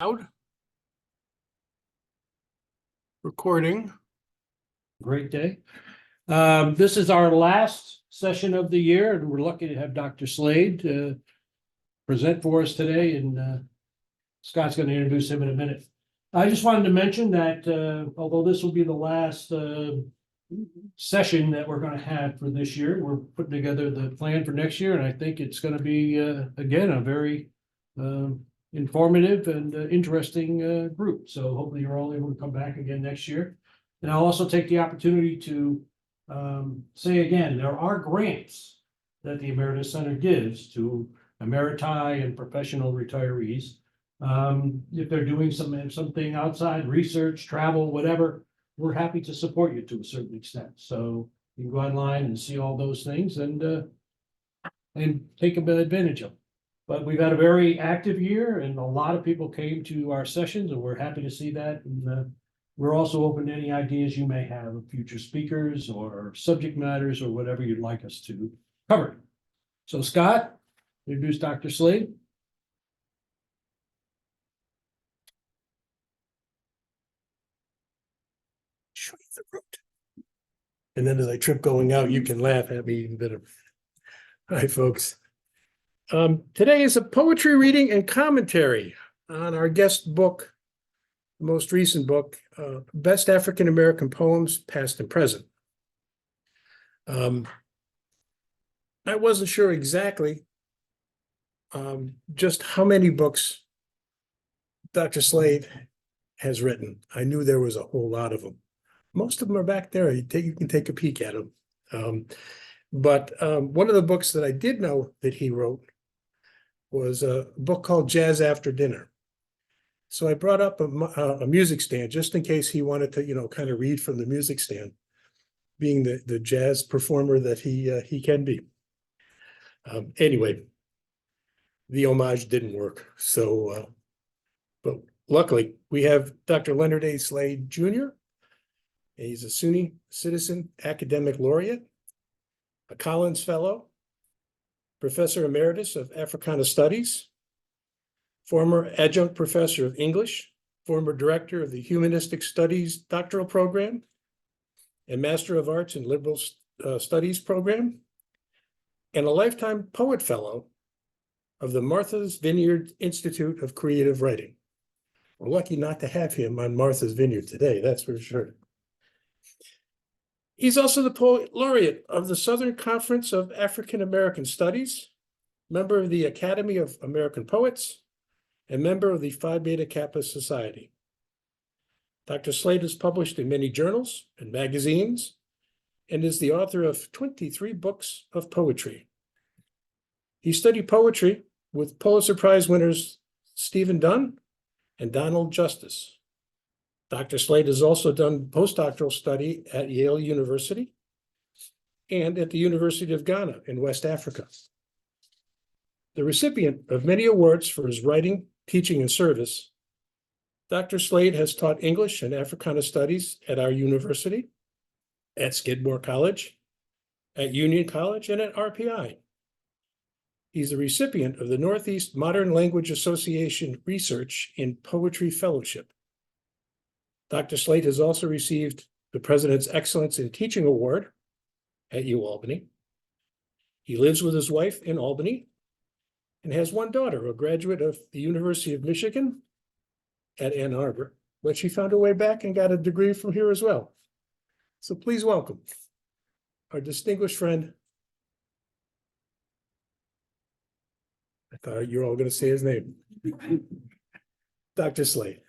Out. Recording. Great day. This is our last session of the year, and we're lucky to have Dr. Slade present for us today, and Scott's going to introduce him in a minute. I just wanted to mention that although this will be the last session that we're going to have for this year, we're putting together the plan for next year, and I think it's going to be, again, a very informative and interesting group. So hopefully you're all able to come back again next year. And I'll also take the opportunity to say again, there are grants that the Emeritus Center gives to emeriti and professional retirees. If they're doing something outside, research, travel, whatever, we're happy to support you to a certain extent. So you can go online and see all those things and take advantage of them. But we've had a very active year, and a lot of people came to our sessions, and we're happy to see that. And we're also open to any ideas you may have of future speakers or subject matters or whatever you'd like us to cover. So Scott, introduce Dr. Slade. Show you the route. And then as I trip going out, you can laugh at me even better. Hi, folks. Today is a poetry reading and commentary on our guest book, the most recent book, Best African American Poems, Past and Present. I wasn't sure exactly just how many books Dr. Slade has written. I knew there was a whole lot of them. Most of them are back there. You can take a peek at them. But one of the books that I did know that he wrote was a book called Jazz After Dinner. So I brought up a music stand just in case he wanted to, kind of read from the music stand, being the jazz performer that he can be. Anyway, the homage didn't work. So, but luckily we have Dr. Leonard A. Slade Jr. He's a SUNY Citizen Academic Laureate, a Collins Fellow, Professor Emeritus of Africana Studies, former Adjunct Professor of English, former Director of the Humanistic Studies Doctoral Program, and Master of Arts in Liberal Studies Program, and a lifetime Poet Fellow of the Martha's Vineyard Institute of Creative Writing. We're lucky not to have him on Martha's Vineyard today, that's for sure. He's also the Poet Laureate of the Southern Conference of African American Studies, member of the Academy of American Poets, and member of the Phi Beta Kappa Society. Dr. Slade has published in many journals and magazines and is the author of 23 books of poetry. He studied poetry with Pulitzer Prize winners Stephen Dunn and Donald Justice. Dr. Slade has also done postdoctoral study at Yale University and at the University of Ghana in West Africa. The recipient of many awards for his writing, teaching, and service, Dr. Slade has taught English and Africana Studies at our university, at Skidmore College, at Union College, and at RPI. He's a recipient of the Northeast Modern Language Association Research in Poetry Fellowship. Dr. Slade has also received the President's Excellence in Teaching Award at UAlbany. He lives with his wife in Albany and has one daughter, a graduate of the University of Michigan at Ann Arbor, but she found her way back and got a degree from here as well. So please welcome our distinguished friend. I thought you were all going to say his name. Dr. Slade.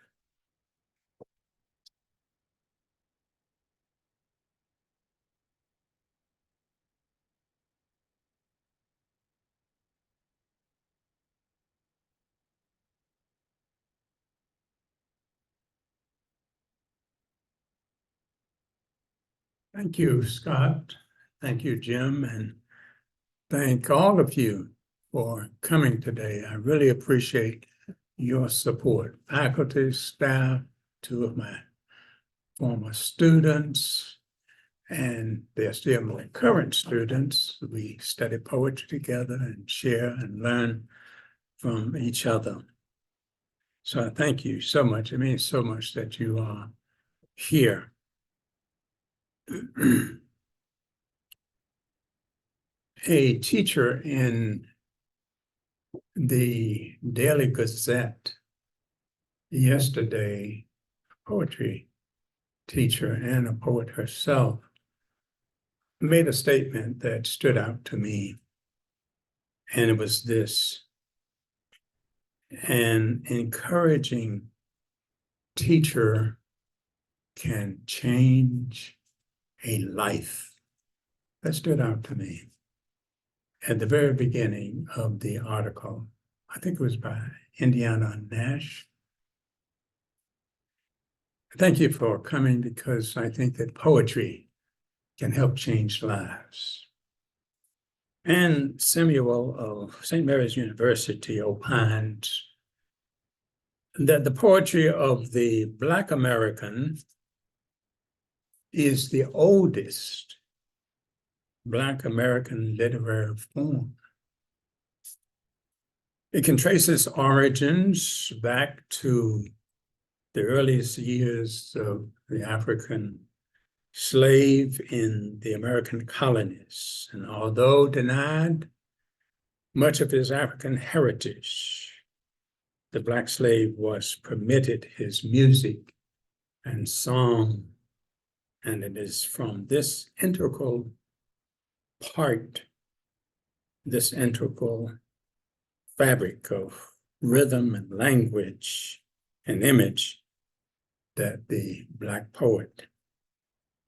Thank you, Scott. Thank you, Jim, and thank all of you for coming today. I really appreciate your support. Faculty, staff, two of my former students, and they're still my current students. We study poetry together and share and learn from each other. So I thank you so much. It means so much that you are here. A teacher in the Daily Gazette yesterday, a poetry teacher and a poet herself, made a statement that stood out to me. And it was this: an encouraging teacher can change a life. That stood out to me. At the very beginning of the article, I think it was by Indiana Nash. Thank you for coming, because I think that poetry can help change lives. And Samuel of St. Mary's University opined that the poetry of the Black American is the oldest Black American literary form. It can trace its origins back to the earliest years of the African slave in the American colonies. And although denied much of his African heritage, the Black slave was permitted his music and song. And it is from this integral part, this integral fabric of rhythm and language and image, that the Black poet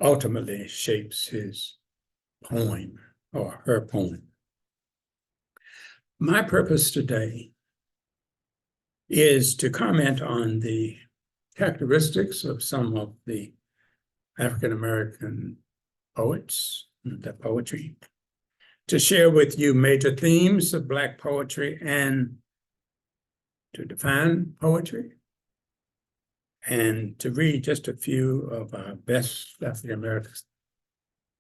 ultimately shapes his poem or her poem. My purpose today is to comment on the characteristics of some of the African-American poets, their poetry, to share with you major themes of Black poetry, and to define poetry, and to read just a few of our best African-American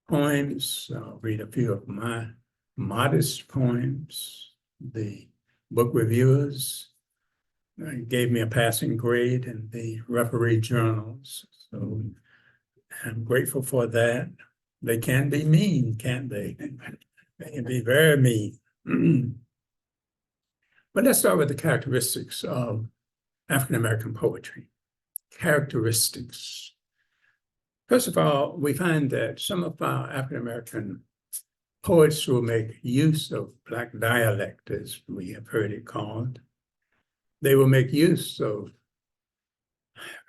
poems. I'll read a few of my modest poems. The book reviewers gave me a passing grade in the referee journals, so I'm grateful for that. They can be mean, can't they? They can be very mean. But let's start with the characteristics of African-American poetry. Characteristics. First of all, we find that some of our African-American poets will make use of Black dialect, as we have heard it called. They will make use of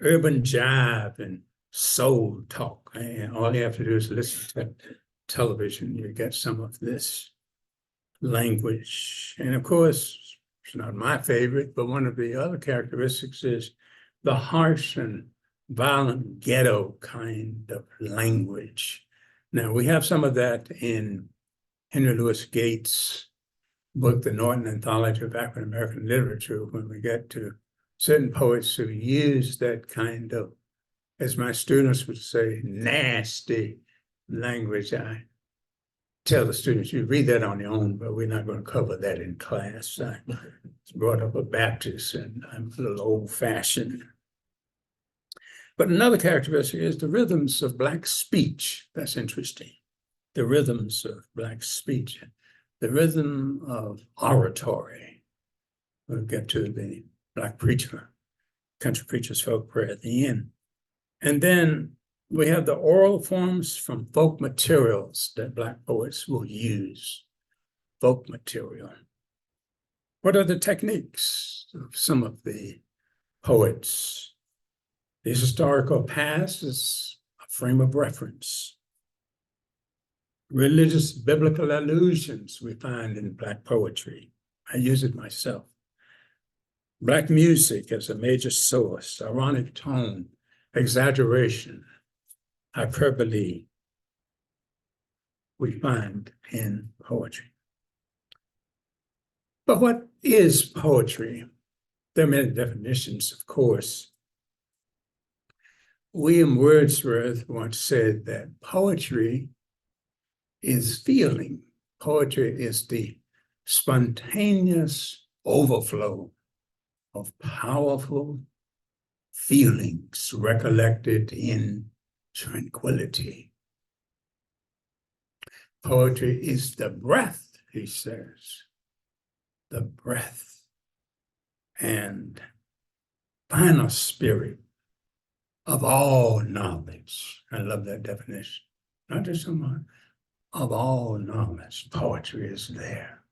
urban jive and soul talk. And all you have to do is listen to television, you get some of this language. And of course, it's not my favorite, but one of the other characteristics is the harsh and violent ghetto kind of language. Now, we have some of that in Henry Louis Gates' book, The Norton Anthology of African-American Literature, when we get to certain poets who use that kind of, as my students would say, nasty language. I tell the students, you read that on your own, but we're not going to cover that in class. I was brought up a Baptist, and I'm a little old-fashioned. But another characteristic is the rhythms of Black speech. That's interesting. The rhythms of Black speech, the rhythm of oratory. We'll get to the Black preacher, country preacher's folk prayer at the end. And then we have the oral forms from folk materials that Black poets will use. Folk material. What are the techniques of some of the poets? The historical past is a frame of reference. Religious biblical allusions we find in Black poetry. I use it myself. Black music as a major source, ironic tone, exaggeration, hyperbole we find in poetry. But what is poetry? There are many definitions, of course. William Wordsworth once said that poetry is feeling. Poetry is the spontaneous overflow of powerful feelings recollected in tranquility. Poetry is the breath, he says, the breath and final spirit of all knowledge. I love that definition. Not just someone, of all knowledge, poetry is there.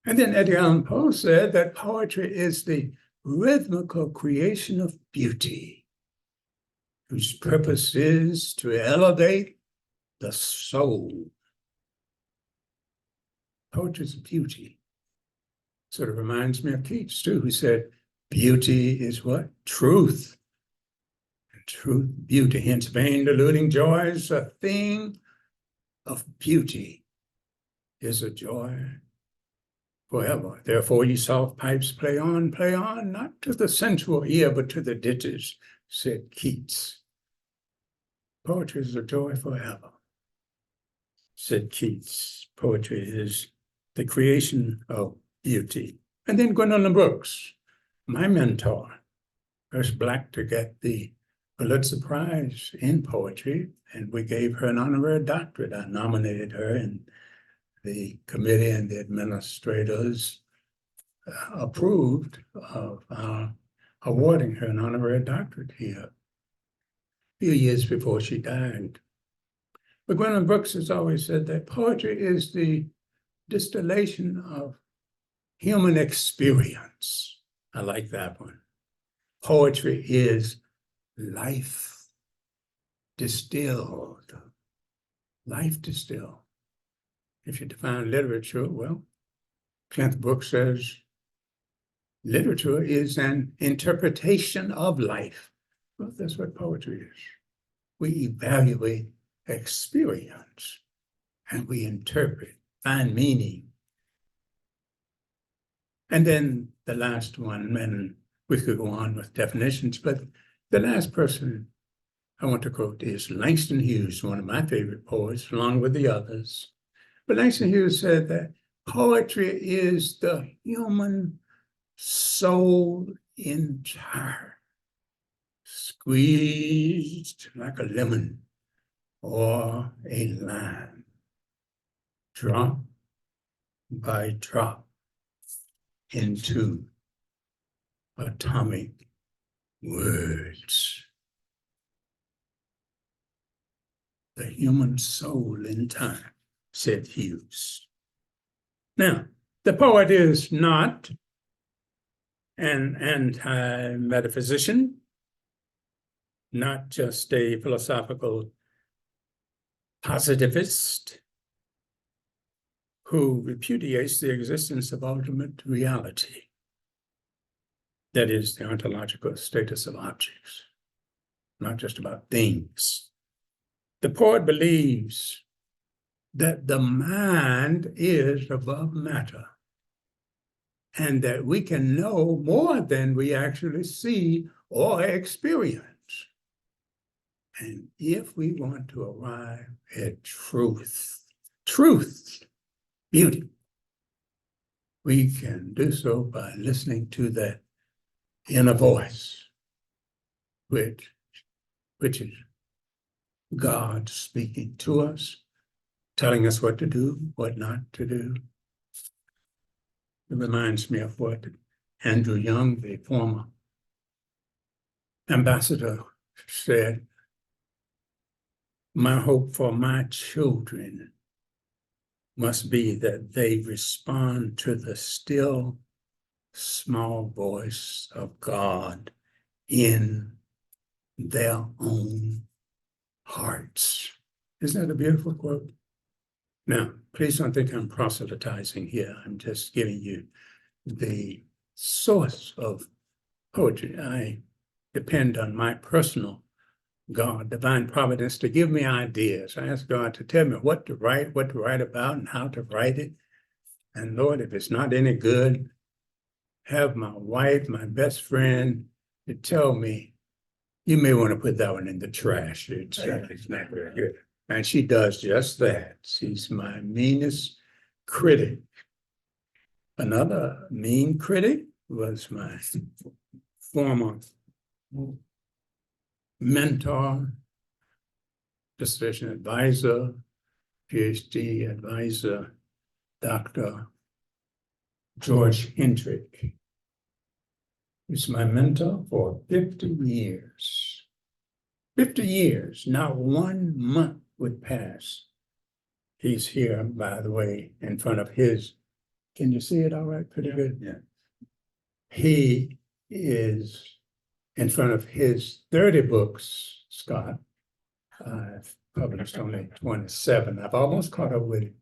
And then Edgar Allan Poe said that poetry is the rhythmical creation of beauty, whose purpose is to elevate the soul. Poetry is beauty. Sort of reminds me of Keats too, who said, beauty is what? Truth. And truth, beauty, hence vain deluding joy is a thing of beauty, is a joy forever. Therefore, ye soft pipes, play on, not to the sensual ear, but to the ditches, said Keats. Poetry is a joy forever, said Keats. Poetry is the creation of beauty. And then Gwendolyn Brooks, my mentor, first Black to get the Pulitzer Prize in poetry, and we gave her an honorary doctorate. I nominated her, and the committee and the administrators approved of awarding her an honorary doctorate here a few years before she died. But Gwendolyn Brooks has always said that poetry is the distillation of human experience. I like that one. Poetry is life distilled. Life distilled. If you define literature, well, Kenneth Brooks says literature is an interpretation of life. Well, that's what poetry is. We evaluate experience and we interpret, find meaning. And then the last one, and we could go on with definitions, but the last person I want to quote is Langston Hughes, one of my favorite poets, along with the others. But Langston Hughes said that poetry is the human soul entire, squeezed like a lemon or a lime, drop by drop into atomic words. The human soul in time, said Hughes. Now, the poet is not an anti-metaphysician, not just a philosophical positivist who repudiates the existence of ultimate reality. That is the ontological status of objects, not just about things. The poet believes that the mind is above matter and that we can know more than we actually see or experience. And if we want to arrive at truth, beauty, we can do so by listening to that inner voice, which is God speaking to us, telling us what to do, what not to do. It reminds me of what Andrew Young, the former ambassador, said, my hope for my children must be that they respond to the still, small voice of God in their own hearts. Isn't that a beautiful quote? Now, please don't think I'm proselytizing here. I'm just giving you the source of poetry. I depend on my personal God, divine providence, to give me ideas. I ask God to tell me what to write about, and how to write it. And Lord, if it's not any good, have my wife, my best friend, to tell me, you may want to put that one in the trash. It's not very good. And she does just that. She's my meanest critic. Another mean critic was my former mentor, dissertation advisor, PhD advisor, Dr. George Hendrick. He's my mentor for 50 years. 50 years, not 1 month would pass. He's here, by the way, in front of his, can you see it all right? Pretty good? Yeah. He is in front of his 30 books, Scott. I've published only 27. I've almost caught up with him.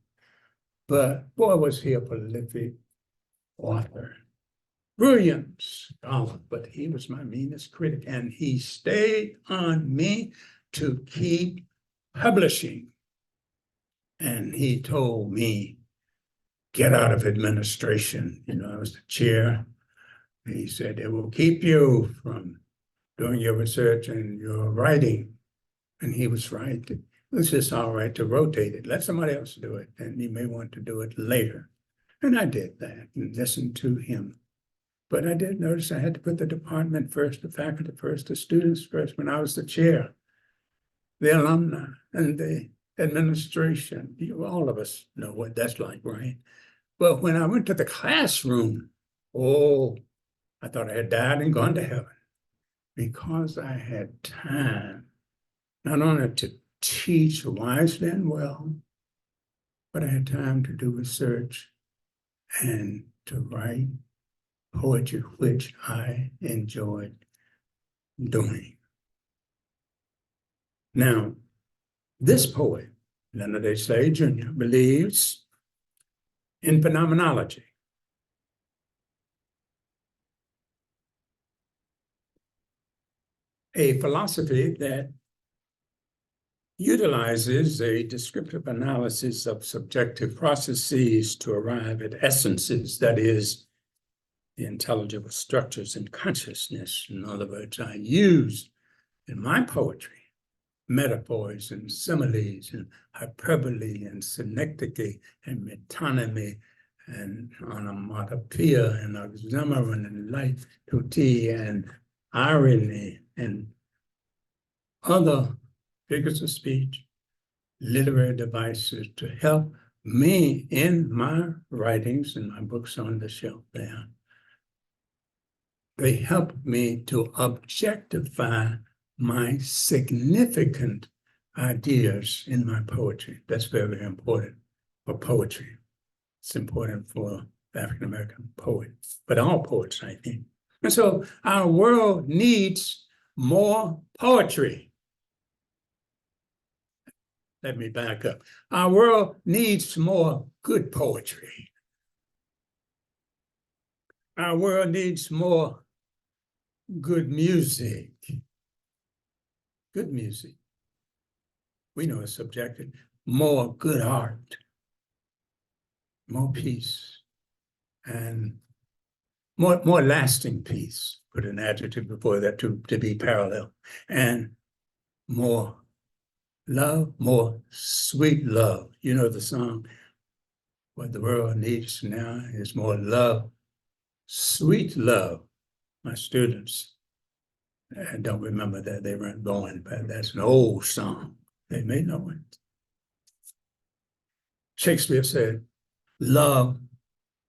But boy, was he a prolific author. Brilliant scholar, but he was my meanest critic, and he stayed on me to keep publishing. And he told me, get out of administration. You know, I was the chair. He said, it will keep you from doing your research and your writing. And he was right. It was just all right to rotate it. Let somebody else do it, and you may want to do it later. And I did that and listened to him. But I did notice I had to put the department first, the faculty first, the students first when I was the chair, the alumni and the administration. All of us know what that's like, right? But when I went to the classroom, oh, I thought I had died and gone to heaven because I had time not only to teach wisely and well, but I had time to do research and to write poetry, which I enjoyed doing. Now, this poet, Leonard Slade Jr., believes in phenomenology. A philosophy that utilizes a descriptive analysis of subjective processes to arrive at essences, that is, the intelligible structures in consciousness. In other words, I use in my poetry metaphors and similes and hyperbole and synecdoche and metonymy and onomatopoeia and oxymoron and leitmotif and irony and other figures of speech, literary devices to help me in my writings and my books on the shelf there. They help me to objectify my significant ideas in my poetry. That's very important for poetry. It's important for African-American poets, but all poets, I think. And so our world needs more poetry. Let me back up. Our world needs more good poetry. Our world needs more good music. Good music. We know it's subjective. More good art. More peace. And more lasting peace. Put an adjective before that to be parallel. And more love, more sweet love. You know the song, what the world needs now is more love, sweet love. My students, I don't remember that, they weren't born, but that's an old song. They may know it. Shakespeare said, love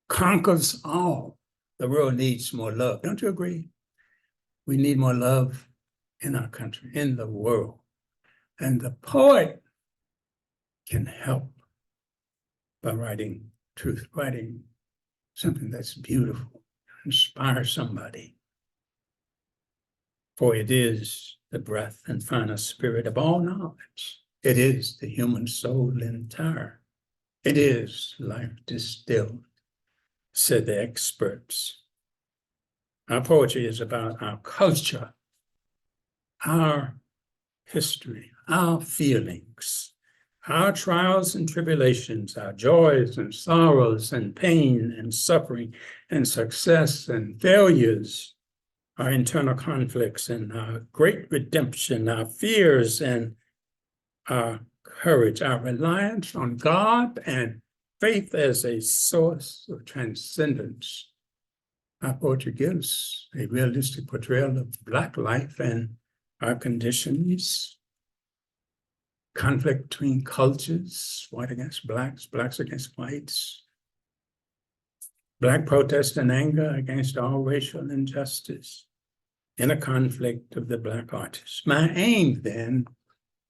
conquers all. The world needs more love. Don't you agree? We need more love in our country, in the world. And the poet can help by writing truth, writing something that's beautiful, inspire somebody. For it is the breath and final spirit of all knowledge. It is the human soul entire. It is life distilled, said the experts. Our poetry is about our culture, our history, our feelings, our trials and tribulations, our joys and sorrows and pain and suffering and success and failures, our internal conflicts and our great redemption, our fears and our courage, our reliance on God and faith as a source of transcendence, our poetry gives a realistic portrayal of Black life and our conditions, conflict between cultures, white against Blacks, Blacks against whites, Black protest and anger against all racial injustice, in a conflict of the Black artist. My aim then,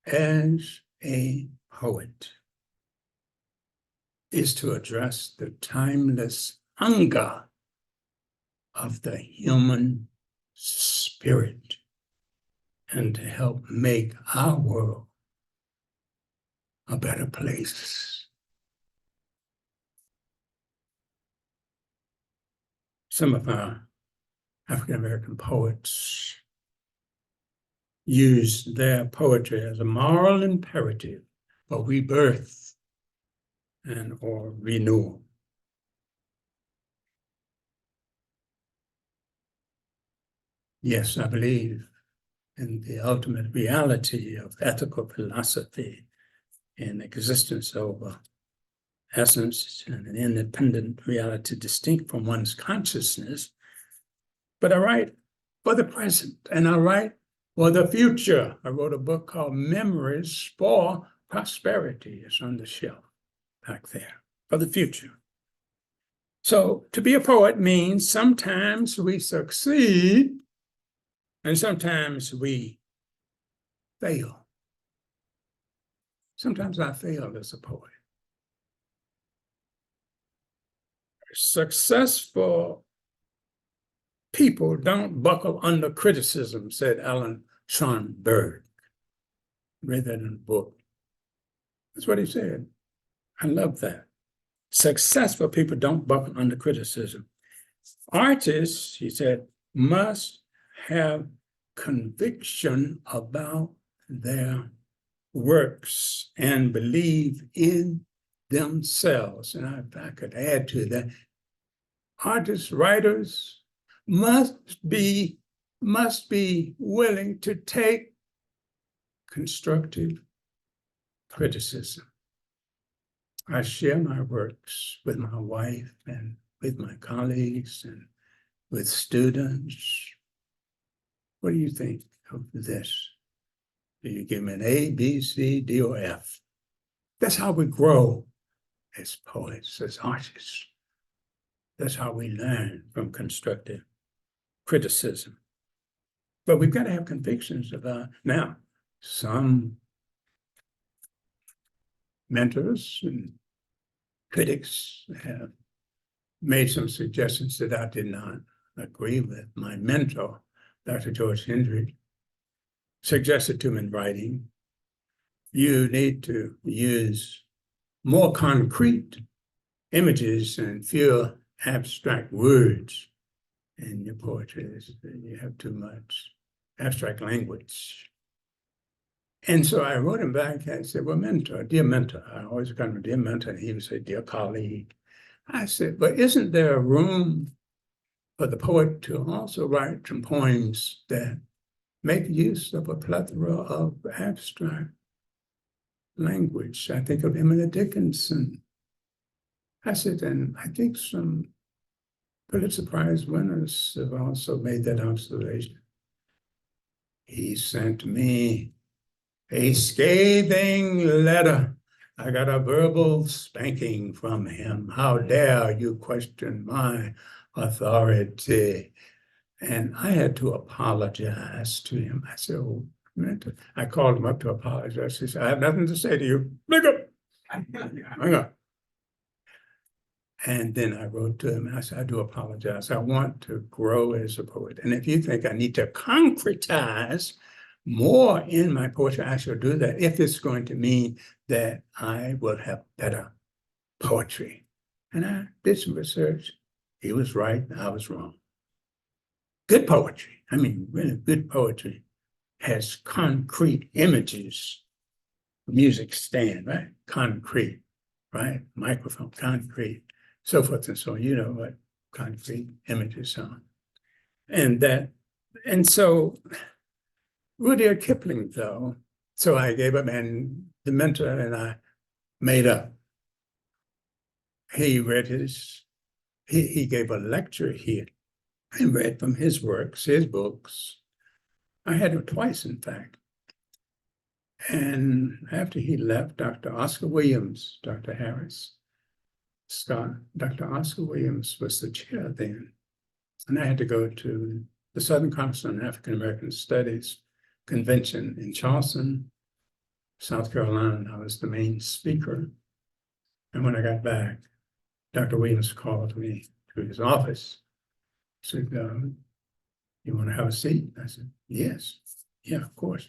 as a poet, is to address the timeless hunger of the human spirit and to help make our world a better place. Some of our African-American poets use their poetry as a moral imperative for rebirth and or renewal. Yes, I believe in the ultimate reality of ethical philosophy in existence over essence and an independent reality distinct from one's consciousness. But I write for the present and I write for the future. I wrote a book called Memories for Prosperity. It's on the shelf back there, for the future. So to be a poet means sometimes we succeed and sometimes we fail. Sometimes I failed as a poet. Successful people don't buckle under criticism, said Alan Schoenberg. Read that in a book. That's what he said. I love that. Successful people don't buckle under criticism. Artists, he said, must have conviction about their works and believe in themselves. And if I could add to that, artists, writers must be willing to take constructive criticism. I share my works with my wife and with my colleagues and with students. What do you think of this? Do you give me an A, B, C, D, or F? That's how we grow as poets, as artists. That's how we learn from constructive criticism. But we've got to have convictions about, now, some mentors and critics have made some suggestions that I did not agree with. My mentor, Dr. George Hendrick, suggested to me in writing, you need to use more concrete images and fewer abstract words in your poetry. You have too much abstract language. And so I wrote him back and said, well, mentor, dear mentor. I always call him dear mentor, and he would say, dear colleague. I said, but isn't there room for the poet to also write some poems that make use of a plethora of abstract language? I think of Emily Dickinson. I said, and I think some Pulitzer Prize winners have also made that observation. He sent me a scathing letter. I got a verbal spanking from him. How dare you question my authority? And I had to apologize to him. I said, oh, I called him up to apologize. He said, I have nothing to say to you. Hang up. Hang up. And then I wrote to him and I said, I do apologize. I want to grow as a poet. And if you think I need to concretize more in my poetry, I shall do that if it's going to mean that I will have better poetry. And I did some research. He was right, I was wrong. Good poetry, I mean, really good poetry has concrete images. Music stand, right? Concrete, right? Microphone, concrete, so forth and so on. You know what concrete images are. And so Rudyard Kipling, though, so I gave up, and the mentor and I made up. He read he gave a lecture here I read from his works, his books. I had him twice, in fact. And after he left, Dr. Oscar Williams, Dr. Harris, Scott, Dr. Oscar Williams was the chair then. And I had to go to the Southern Conference on African American Studies convention in Charleston, South Carolina, and I was the main speaker. And when I got back, Dr. Williams called me to his office. He said, you want to have a seat? I said, yes. Yeah, of course.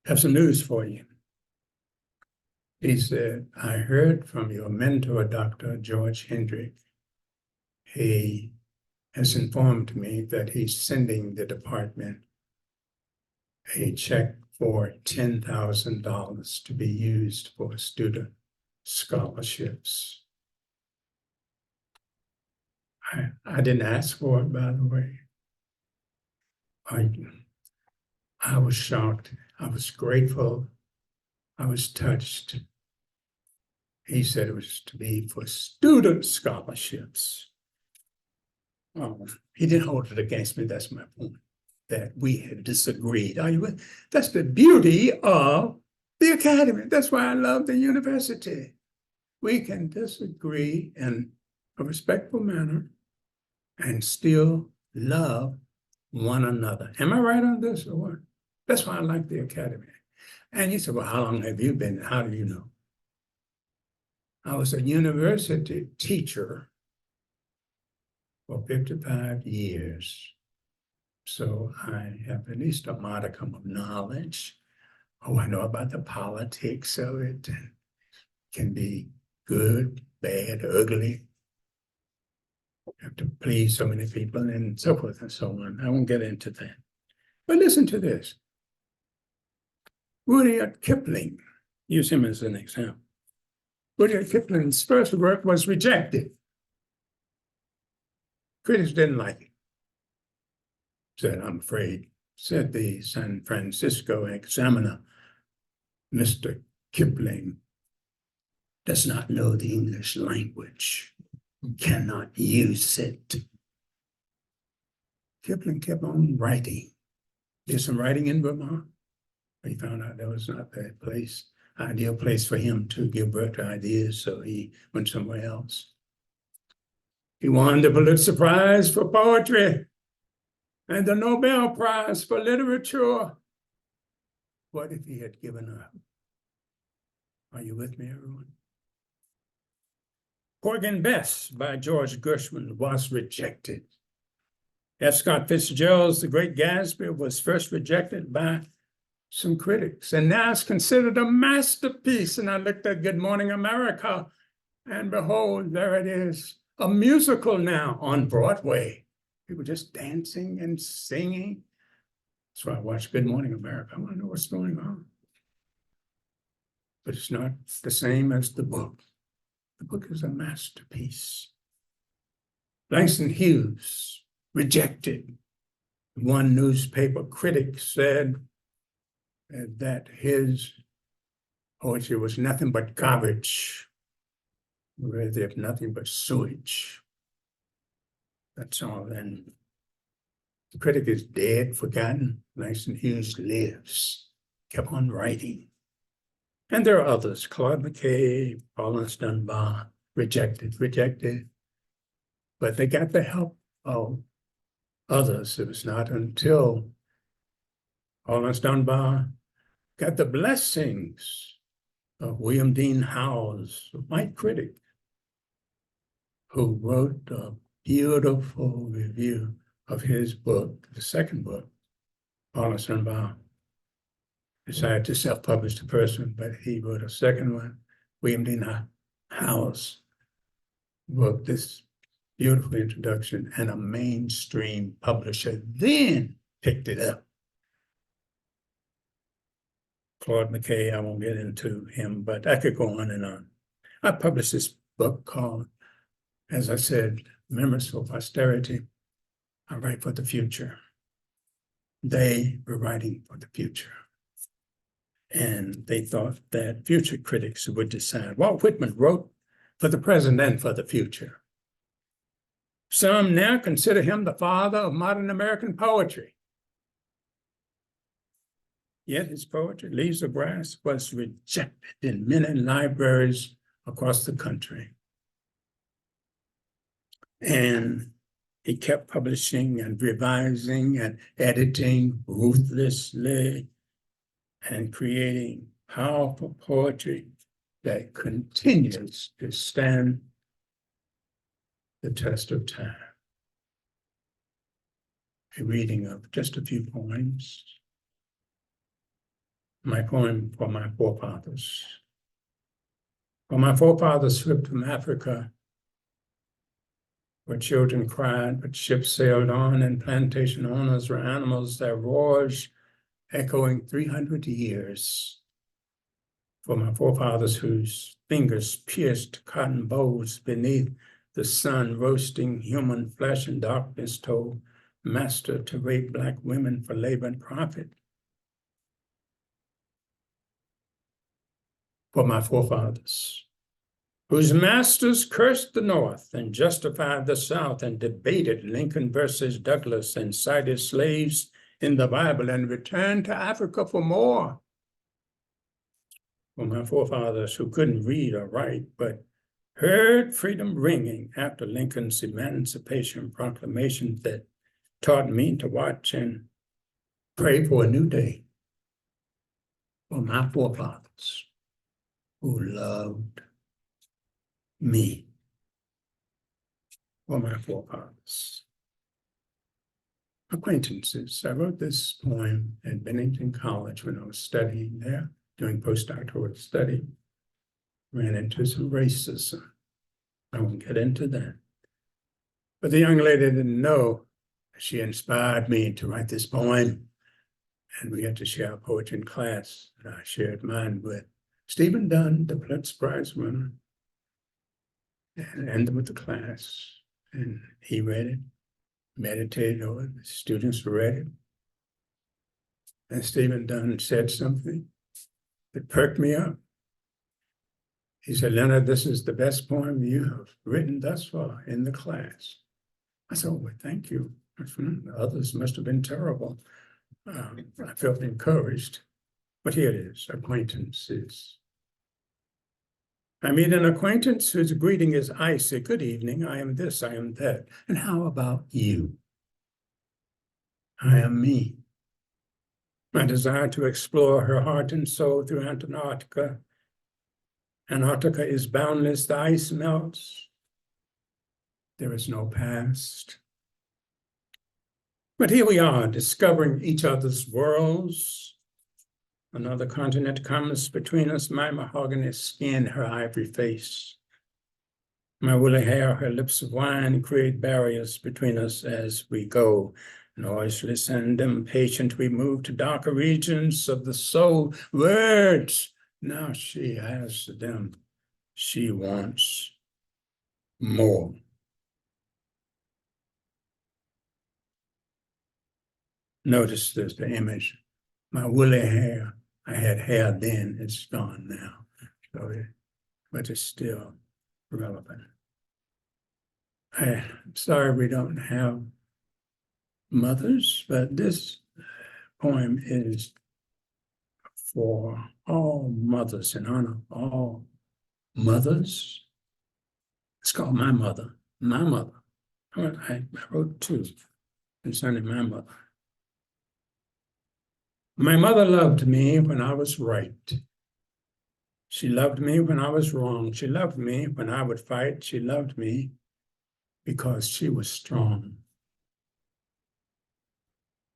Have some news for you. He said, I heard from your mentor, Dr. George Hendrick. He has informed me that he's sending the department a check for $10,000 to be used for student scholarships. I didn't ask for it, by the way. I was shocked. I was grateful. I was touched. He said it was to be for student scholarships. He didn't hold it against me. That's my point, that we had disagreed. Are you with? That's the beauty of the academy. That's why I love the university. We can disagree in a respectful manner and still love one another. Am I right on this or what? That's why I like the academy. And he said, well, how long have you been? How do you know? I was a university teacher for 55 years. So I have at least a modicum of knowledge. Oh, I know about the politics of it. And can be good, bad, ugly. You have to please so many people and so forth and so on. I won't get into that. But listen to this. Rudyard Kipling, use him as an example. Rudyard Kipling's first work was rejected. Critics didn't like it. Said, I'm afraid, said the San Francisco Examiner, Mr. Kipling does not know the English language, cannot use it. Kipling kept on writing. Did some writing in Vermont. He found out that was not the place, ideal place for him to give birth to ideas, so he went somewhere else. He won the Pulitzer Prize for poetry and the Nobel Prize for literature. What if he had given up? Are you with me, everyone? Porgy Bess by George Gershwin was rejected. F. Scott Fitzgerald's The Great Gatsby was first rejected by some critics, and now it's considered a masterpiece. And I looked at Good Morning America, and behold, there it is, a musical now on Broadway. People just dancing and singing. So I watch Good Morning America. I want to know what's going on. But it's not the same as the book. The book is a masterpiece. Langston Hughes, rejected. One newspaper critic said that his poetry was nothing but garbage, worthy of nothing but sewage. That's all. And the critic is dead, forgotten. Langston Hughes lives, kept on writing. And there are others, Claude McKay, Paulus Dunbar, rejected. But they got the help of others. It was not until Paulus Dunbar got the blessings of William Dean Howells, a white critic, who wrote a beautiful review of his book, the second book. Paulus Dunbar decided to self-publish the first one, but he wrote a second one. William Dean Howells wrote this beautiful introduction, and a mainstream publisher then picked it up. Claude McKay, I won't get into him, but I could go on and on. I published this book called, as I said, Memories for Posterity. I write for the future. They were writing for the future. And they thought that future critics would decide. Walt Whitman wrote for the present and for the future. Some now consider him the father of modern American poetry. Yet his poetry, Leaves of Grass, was rejected in many libraries across the country. And he kept publishing and revising and editing ruthlessly and creating powerful poetry that continues to stand the test of time. A reading of just a few poems. My poem for my forefathers. For my forefathers slipped from Africa, where children cried, but ships sailed on, and plantation owners were animals that roared, echoing 300 years. For my forefathers whose fingers pierced cotton bowls beneath the sun, roasting human flesh, and darkness told master to rape Black women for labor and profit. For my forefathers, whose masters cursed the North and justified the South and debated Lincoln versus Douglas and cited slaves in the Bible and returned to Africa for more. For my forefathers who couldn't read or write, but heard freedom ringing after Lincoln's Emancipation Proclamation that taught me to watch and pray for a new day. For my forefathers who loved me. For my forefathers. Acquaintances. I wrote this poem at Bennington College when I was studying there, doing postdoctoral study. Ran into some racism. I won't get into that. But the young lady didn't know. She inspired me to write this poem. And we had to share our poetry in class. And I shared mine with Stephen Dunn, the Pulitzer Prize winner, and with the class. And he read it, meditated on it, the students read it. And Stephen Dunn said something that perked me up. He said, "Leonard, this is the best poem you have written thus far in the class." I said, "Oh, well, thank you. Others must have been terrible." I felt encouraged. But here it is, acquaintances. I meet an acquaintance whose greeting is icy. "Good evening, I am this, I am that. And how about you?" I am me. My desire to explore her heart and soul through Antarctica. Antarctica is boundless, the ice melts. There is no past. But here we are, discovering each other's worlds. Another continent comes between us, my mahogany skin, her ivory face. My woolly hair, her lips of wine create barriers between us as we go. Noiseless and impatient, we move to darker regions of the soul. Words, now she has them. She wants more. Notice there's the image. My woolly hair, I had hair then, it's gone now. But it's still relevant. I'm sorry we don't have mothers, but this poem is for all mothers, in honor of all mothers. It's called My Mother, My Mother. I wrote two concerning my mother. My mother loved me when I was right. She loved me when I was wrong. She loved me when I would fight. She loved me because she was strong.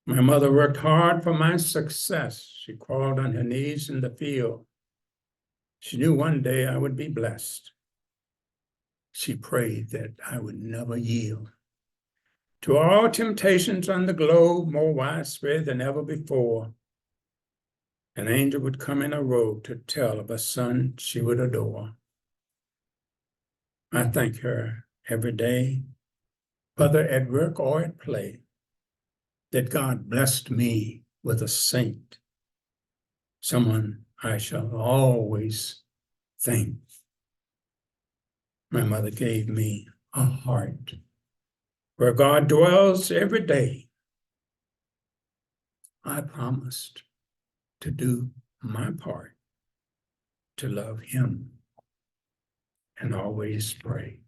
My mother worked hard for my success. She crawled on her knees in the field. She knew one day I would be blessed. She prayed that I would never yield to all temptations on the globe, more widespread than ever before. An angel would come in a robe to tell of a son she would adore. I thank her every day, whether at work or at play, that God blessed me with a saint, someone I shall always thank. My mother gave me a heart where God dwells every day, I promised to do my part to love him and always pray.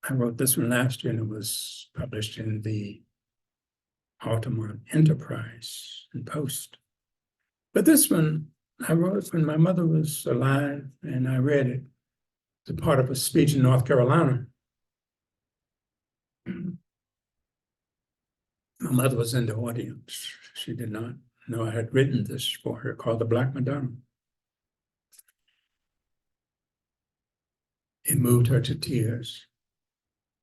I wrote this one last year and it was published in the Altamont Enterprise and Post. But this one, I wrote it when my mother was alive and I read it. It's a part of a speech in North Carolina. My mother was in the audience. She did not know I had written this for her, called The Black Madonna. It moved her to tears.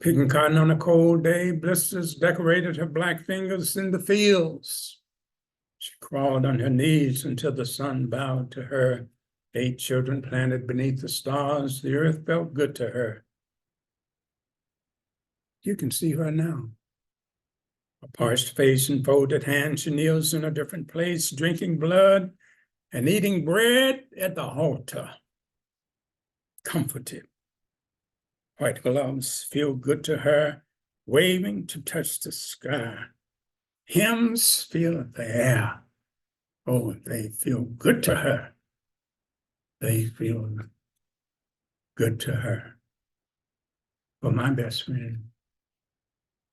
Picking cotton on a cold day, blisters decorated her black fingers in the fields. She crawled on her knees until the sun bowed to her. 8 children planted beneath the stars. The earth felt good to her. You can see her now. A parched face and folded hands, she kneels in a different place, drinking blood and eating bread at the altar. Comforted. White gloves feel good to her, waving to touch the sky. Hymns feel the air. Oh, they feel good to her. They feel good to her. For my best friend,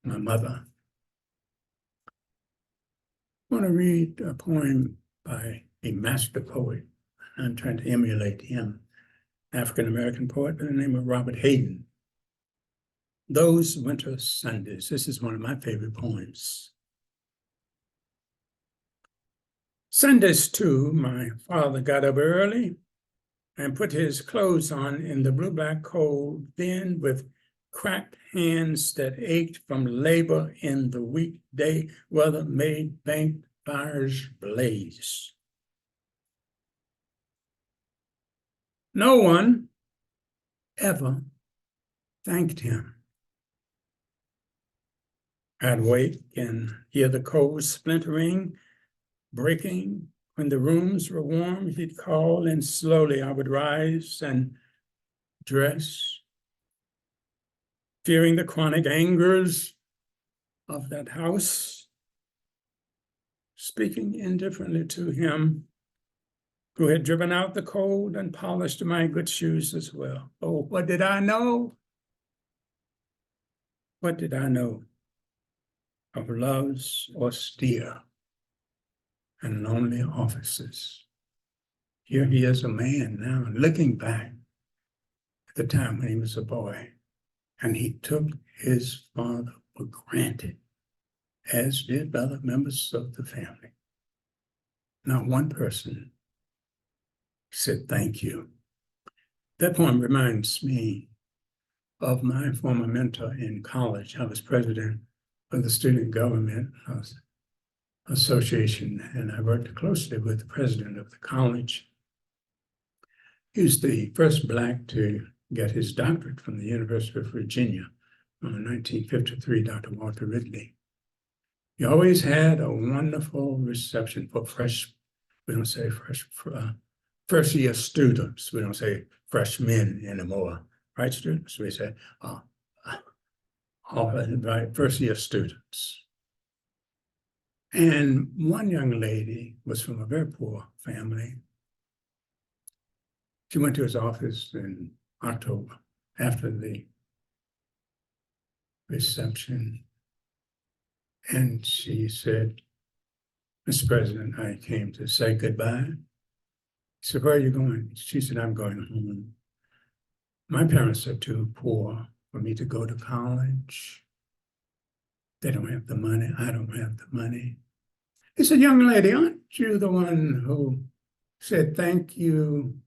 my mother. I want to read a poem by a master poet. I'm trying to emulate him, African-American poet by the name of Robert Hayden. Those Winter Sundays. This is one of my favorite poems. Sundays too, my father got up early and put his clothes on in the blue-black cold, then with cracked hands that ached from labor in the weekday weather made bank fires blaze. No one ever thanked him. I'd wake and hear the coals splintering, breaking. When the rooms were warm, he'd call, and slowly I would rise and dress, fearing the chronic angers of that house, speaking indifferently to him, who had driven out the cold and polished my good shoes as well. Oh, what did I know? What did I know of love's austere and lonely offices? Here he is, a man now, looking back at the time when he was a boy, and he took his father for granted, as did other members of the family. Not one person said thank you. That poem reminds me of my former mentor in college. I was president of the Student Government Association, and I worked closely with the president of the college. He was the first Black to get his doctorate from the University of Virginia in 1953, Dr. Walter Ridley. He always had a wonderful reception for we don't say first year students. We don't say freshmen anymore, right, students? We say first year students. And one young lady was from a very poor family. She went to his office in October after the reception. And she said, "Mr. President, I came to say goodbye." He said, "Where are you going?" She said, "I'm going home. My parents are too poor for me to go to college. They don't have the money. I don't have the money." He said, "Young lady, aren't you the one who said thank you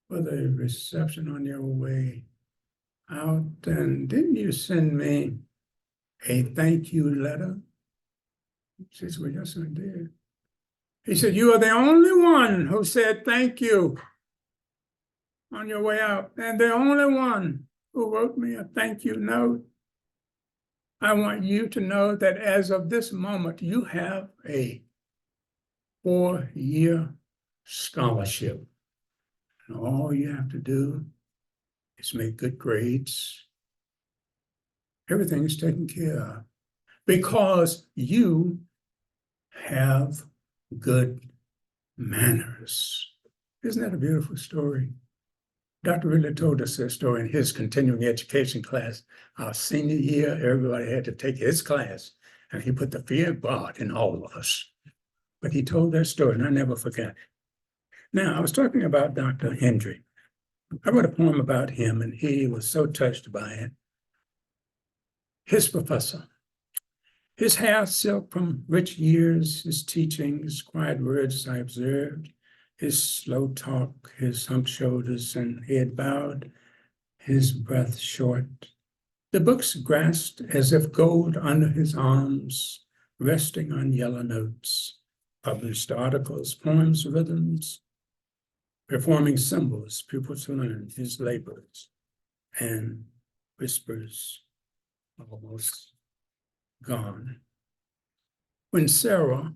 for the reception on your way out? And didn't you send me a thank you letter?" She said, "Well, yes, I did." He said, "You are the only one who said thank you on your way out, and the only one who wrote me a thank you note. I want you to know that as of this moment, you have a 4-year scholarship. And all you have to do is make good grades Everything is taken care of because you have good manners. Isn't that a beautiful story? Dr. Ridley told us that story in his continuing education class. Our senior year, everybody had to take his class, and he put the fear of God in all of us. But he told that story, and I never forgot it. Now, I was talking about Dr. Hendry. I wrote a poem about him, and he was so touched by it. His professor, his hair silk from rich years, his teachings, quiet words I observed, his slow talk, his humped shoulders and head bowed, his breath short. The books grasped as if gold under his arms, resting on yellow notes, published articles, poems, rhythms, performing symbols, pupils learn his labors, and whispers almost gone. When Sarah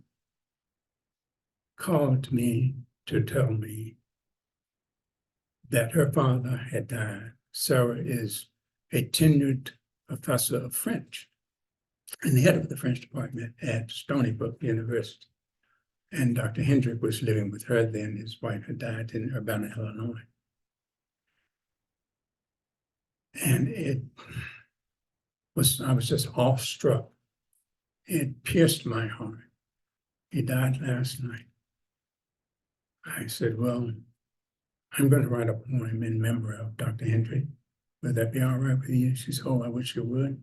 called me to tell me that her father had died, Sarah is a tenured professor of French and the head of the French department at Stony Brook University. And Dr. Hendrick was living with her then. His wife had died in Urbana, Illinois. And I was just awestruck. It pierced my heart. He died last night. I said, well, I'm going to write a poem in memory of Dr. Hendrick. Would that be all right with you? She said, oh, I wish you would.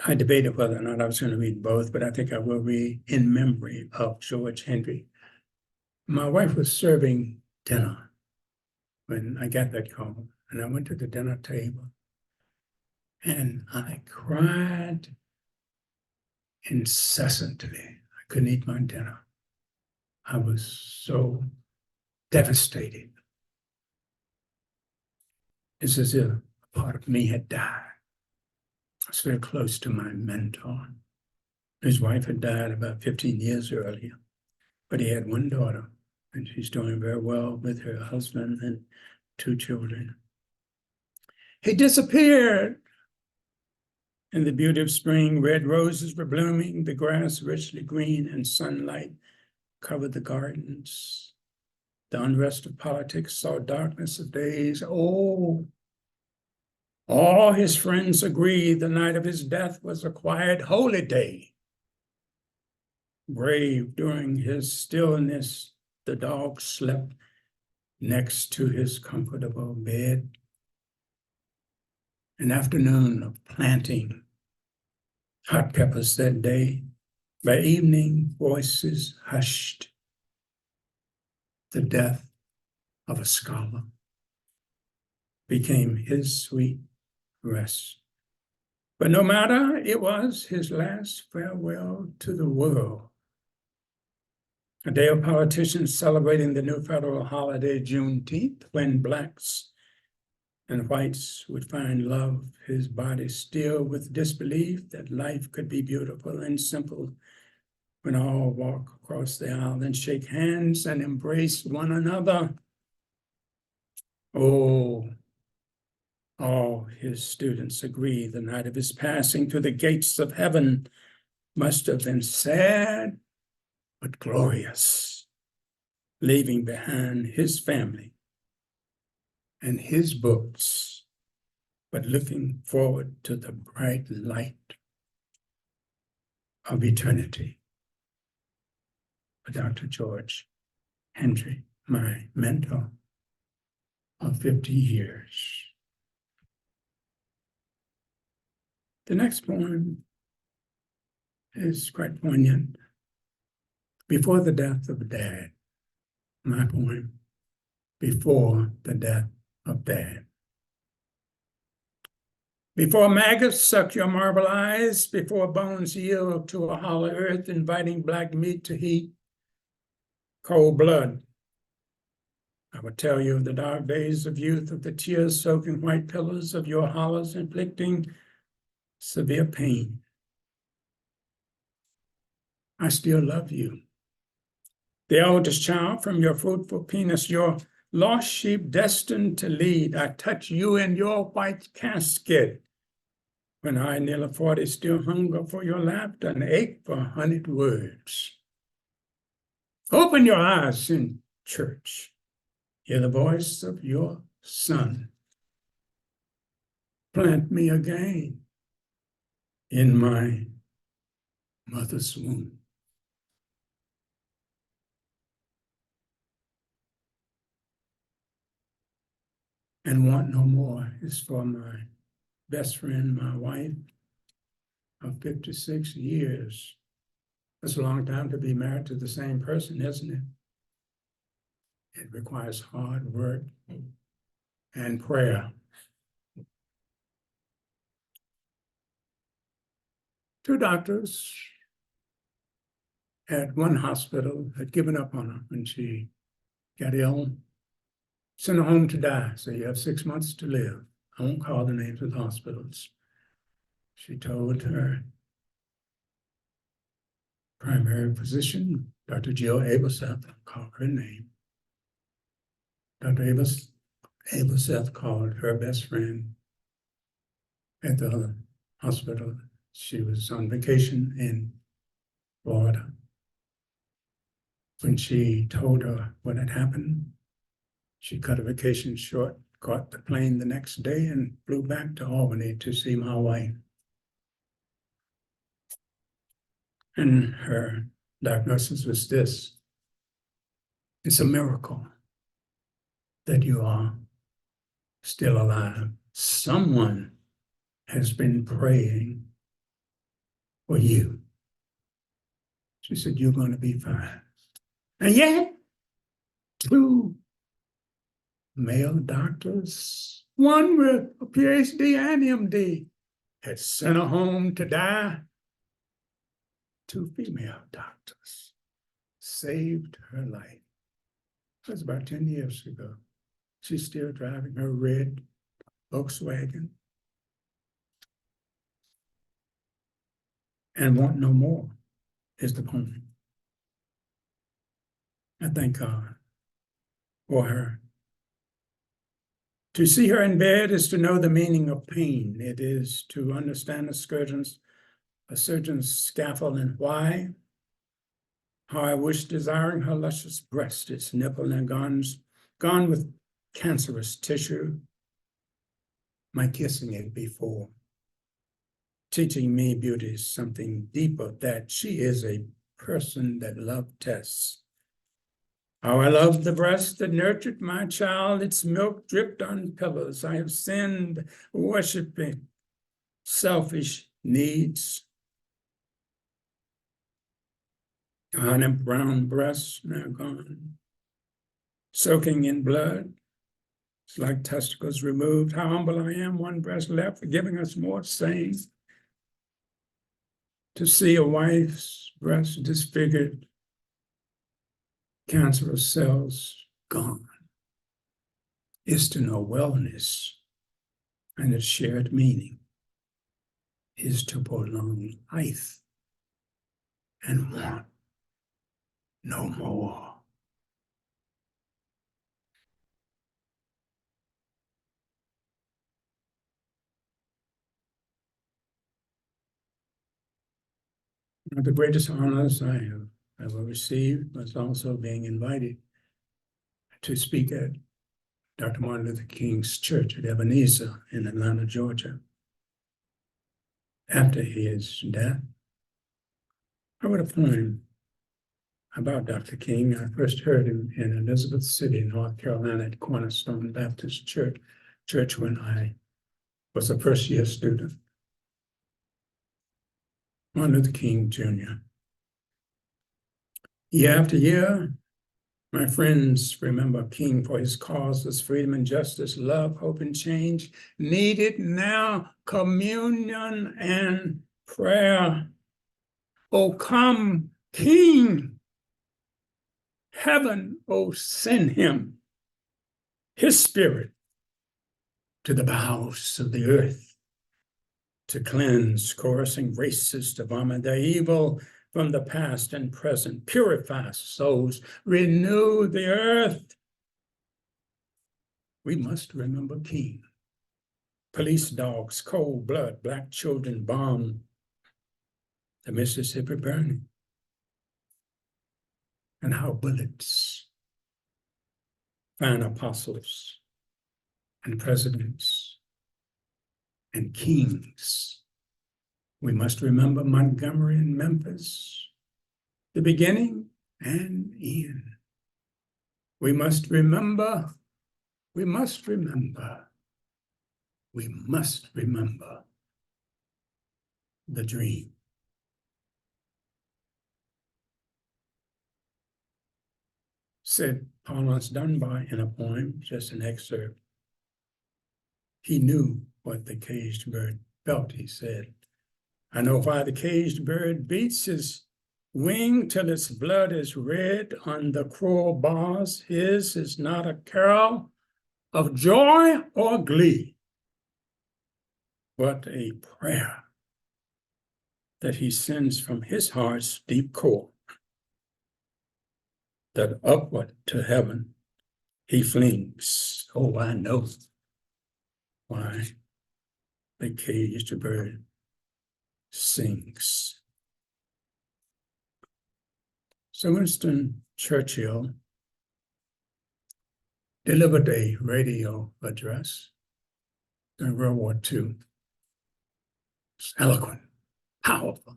I debated whether or not I was going to read both, but I think I will read in memory of George Hendrick. My wife was serving dinner when I got that call, and I went to the dinner table, and I cried incessantly. I couldn't eat my dinner. I was so devastated. It's as if a part of me had died. I was very close to my mentor. His wife had died about 15 years earlier, but he had one daughter, and she's doing very well with her husband and 2 children. He disappeared. In the beauty of spring, red roses were blooming, the grass richly green, and sunlight covered the gardens. The unrest of politics saw darkness of days. Oh, all his friends agreed the night of his death was a quiet, holy day. Brave during his stillness, the dog slept next to his comfortable bed. An afternoon of planting hot peppers that day. By evening, voices hushed. The death of a scholar became his sweet rest. But no matter, it was his last farewell to the world. A day of politicians celebrating the new federal holiday, Juneteenth, when Blacks and whites would find love, his body still with disbelief that life could be beautiful and simple when all walk across the aisle and shake hands and embrace one another. Oh, all his students agree the night of his passing to the gates of heaven must have been sad but glorious, leaving behind his family and his books, but looking forward to the bright light of eternity. For Dr. George Hendry, my mentor of 50 years. The next poem is quite poignant. Before the death of Dad, my poem, Before the Death of Dad. Before maggots suck your marble eyes, before bones yield to a hollow earth, inviting black meat to heat, cold blood, I will tell you of the dark days of youth, of the tear-soaking white pillars of your hollows inflicting severe pain. I still love you. The eldest child from your fruitful penis, your lost sheep destined to lead. I touch you in your white casket. When I, nearly 40, still hunger for your laughter and ache for honeyed words. Open your eyes in church. Hear the voice of your son. Plant me again in my mother's womb. And want no more is for my best friend, my wife of 56 years. That's a long time to be married to the same person, isn't it? It requires hard work and prayer. 2 doctors at one hospital had given up on her when she got ill, sent her home to die. So you have 6 months to live. I won't call the names of the hospitals. She told her primary physician, Dr. Jill Abelseth, called her name. Dr. Abelseth called her best friend at the other hospital. She was on vacation in Florida. When she told her what had happened, she cut her vacation short, caught the plane the next day, and flew back to Albany to see my wife. And her diagnosis was this: it's a miracle that you are still alive. Someone has been praying for you. She said, you're going to be fine. And yet, 2 male doctors, one with a PhD and MD, had sent her home to die. 2 female doctors saved her life. That was about 10 years ago. She's still driving her red Volkswagen and want no more is the point. I thank God for her. To see her in bed is to know the meaning of pain. It is to understand a surgeon's scaffold and why. How I wish desiring her luscious breast, its nipple and gone with cancerous tissue, my kissing it before, teaching me beauty is something deeper, that she is a person that love tests. How I love the breast that nurtured my child, its milk dripped on pillows. I have sinned, worshiping selfish needs. Honey brown breasts now gone, soaking in blood. It's like testicles removed. How humble I am, one breast left, giving us more, saying, to see a wife's breast disfigured, cancerous cells gone, is to know wellness, and its shared meaning is to prolong life and want no more. One of the greatest honors I have ever received was also being invited to speak at Dr. Martin Luther King's church at Ebenezer in Atlanta, Georgia. After his death, I wrote a poem about Dr. King. I first heard him in Elizabeth City, North Carolina at Cornerstone Baptist Church when I was a first-year student. Martin Luther King, Jr. Year after year, my friends remember King for his causes, freedom and justice, love, hope, and change. Needed now communion and prayer. Oh, come, King. Heaven, oh, send him, his spirit, to the bowels of the earth, to cleanse coercing races, to vomit the evil from the past and present, purify souls, renew the earth, we must remember King. Police dogs, cold blood, black children bomb the Mississippi burning. And how bullets find apostles and presidents and kings. We must remember Montgomery and Memphis, the beginning and end. We must remember the dream. Said Paulus Dunbar in a poem, just an excerpt. He knew what the caged bird felt, he said. I know why the caged bird beats his wing till its blood is red on the cruel bars. His is not a carol of joy or glee, but a prayer that he sends from his heart's deep core, that upward to heaven he flings. Oh, I know why the caged bird sings. So Winston Churchill delivered a radio address during World War II. It's eloquent, powerful.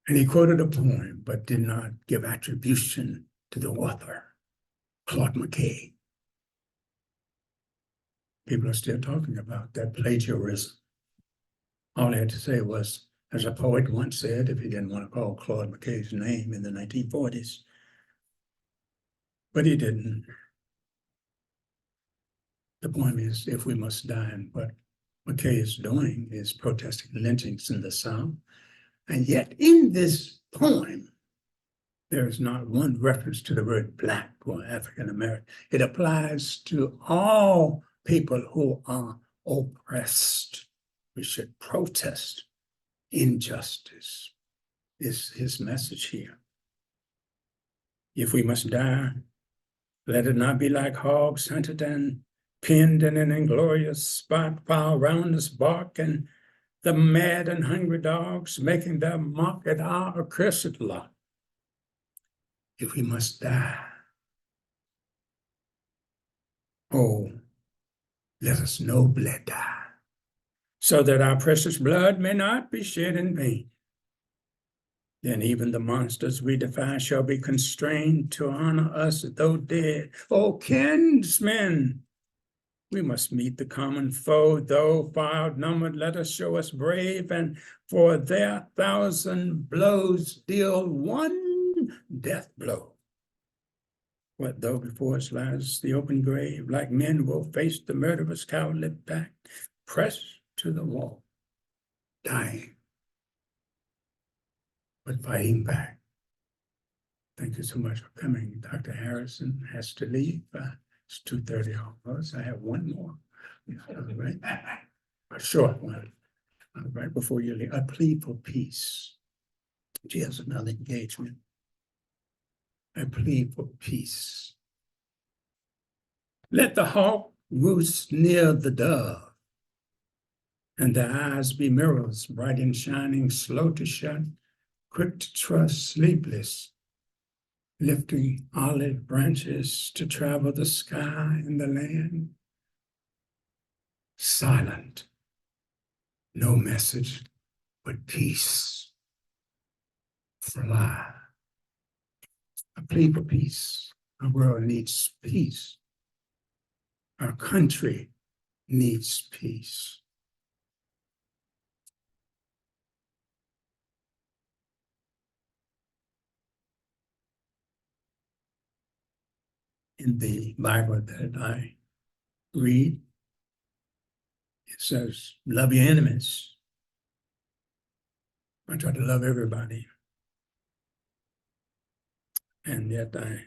And he quoted a poem, but did not give attribution to the author, Claude McKay. People are still talking about that plagiarism. All he had to say was, as a poet once said, if he didn't want to call Claude McKay's name in the 1940s, but he didn't. The poem is, if we must die, and what McKay is doing is protesting lynchings in the South. And yet in this poem, there is not one reference to the word Black or African American. It applies to all people who are oppressed. We should protest injustice, is his message here. If we must die, let it not be like hogs hunted and pinned in an inglorious spot, while round us bark and the mad and hungry dogs making their mock at our accursed lot. If we must die, oh, let us nobly die, so that our precious blood may not be shed in vain. Then even the monsters we defy shall be constrained to honor us though dead. O kinsmen, we must meet the common foe, though far outnumbered, let us show us brave, and for their 1,000 blows deal one death blow. What though before us lies the open grave, like men will face the murderous cowardly back, pressed to the wall, dying, but fighting back. Thank you so much for coming. Dr. Harrison has to leave. It's 2:30 almost. I have one more. Right? A short one. Right before you leave. A plea for peace. She has another engagement. A plea for peace. Let the hawk roost near the dove, and their eyes be mirrors, bright and shining, slow to shut, quick to trust, sleepless, lifting olive branches to travel the sky and the land. Silent, no message, but peace. Fly. A plea for peace. Our world needs peace. Our country needs peace. In the Bible that I read, it says, love your enemies. I try to love everybody. And yet I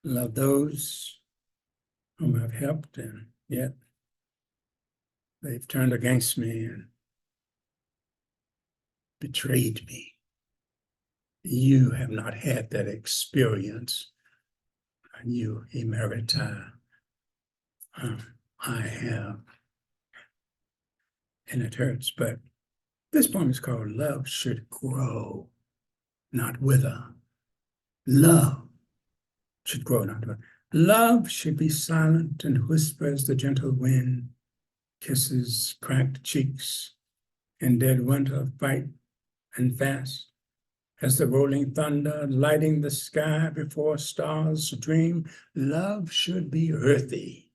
love those whom I've helped, and yet they've turned against me and betrayed me. You have not had that experience. You, Emeritus, I have, and it hurts, but this poem is called Love Should Grow, Not Wither. Love should grow, not wither. Love should be silent and whisper as the gentle wind kisses cracked cheeks in dead winter fight and fast. As the rolling thunder lighting the sky before stars dream, love should be earthy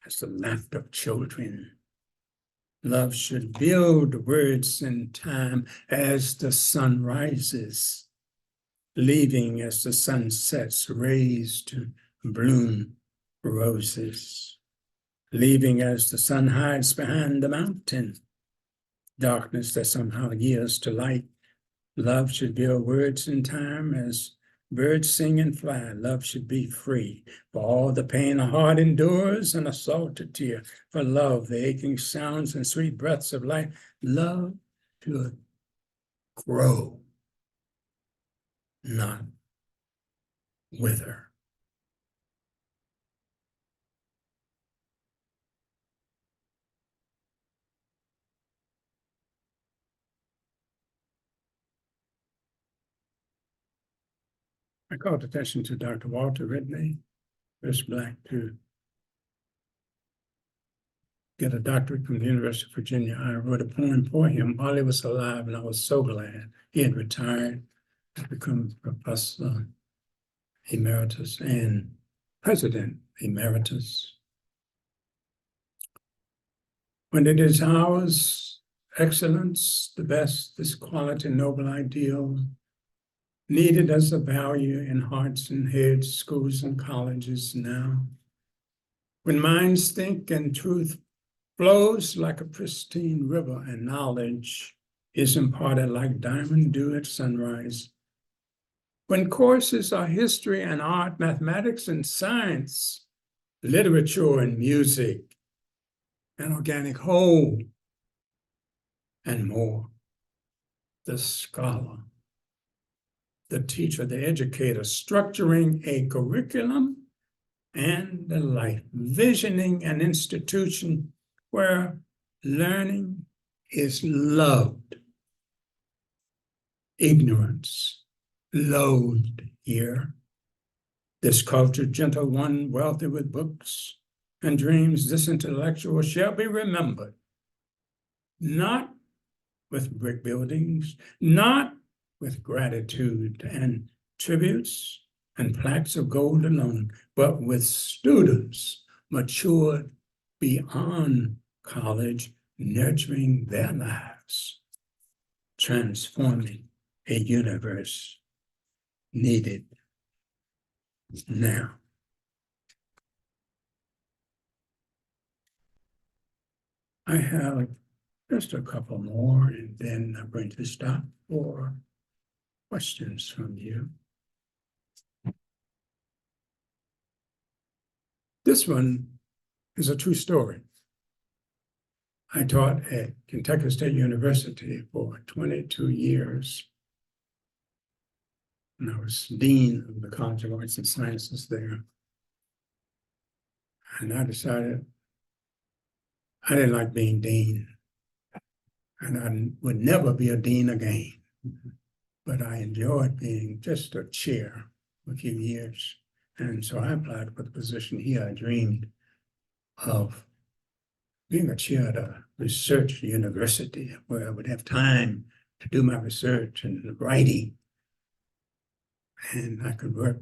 as the laughter of children. Love should build words in time as the sun rises, leaving as the sun sets rays to bloom roses, leaving as the sun hides behind the mountain, darkness that somehow yields to light. Love should build words in time as birds sing and fly. Love should be free for all the pain a heart endures and a salted tear. For love, the aching sounds and sweet breaths of life. Love should grow, not wither. I called attention to Dr. Walter Ridley, first Black to get a doctorate from the University of Virginia. I wrote a poem for him while he was alive, and I was so glad. He had retired to become Professor Emeritus and President Emeritus. When it is ours, excellence, the best, this quality, noble ideal, needed as a value in hearts and heads, schools and colleges now. When minds think and truth flows like a pristine river and knowledge is imparted like diamond dew at sunrise. When courses are history and art, mathematics and science, literature and music, an organic whole, and more. The scholar, the teacher, the educator, structuring a curriculum and a life, visioning an institution where learning is loved. Ignorance loathed here. This cultured, gentle one, wealthy with books and dreams, this intellectual shall be remembered, not with brick buildings, not with gratitude and tributes and plaques of gold alone, but with students matured beyond college, nurturing their lives, transforming a universe needed now. I have just a couple more, and then I'm going to stop for questions from you. This one is a true story. I taught at Kentucky State University for 22 years. And I was dean of the College of Arts and Sciences there. And I decided I didn't like being dean. And I would never be a dean again. But I enjoyed being just a chair for a few years. And so I applied for the position here. I dreamed of being a chair at a research university where I would have time to do my research and writing. And I could work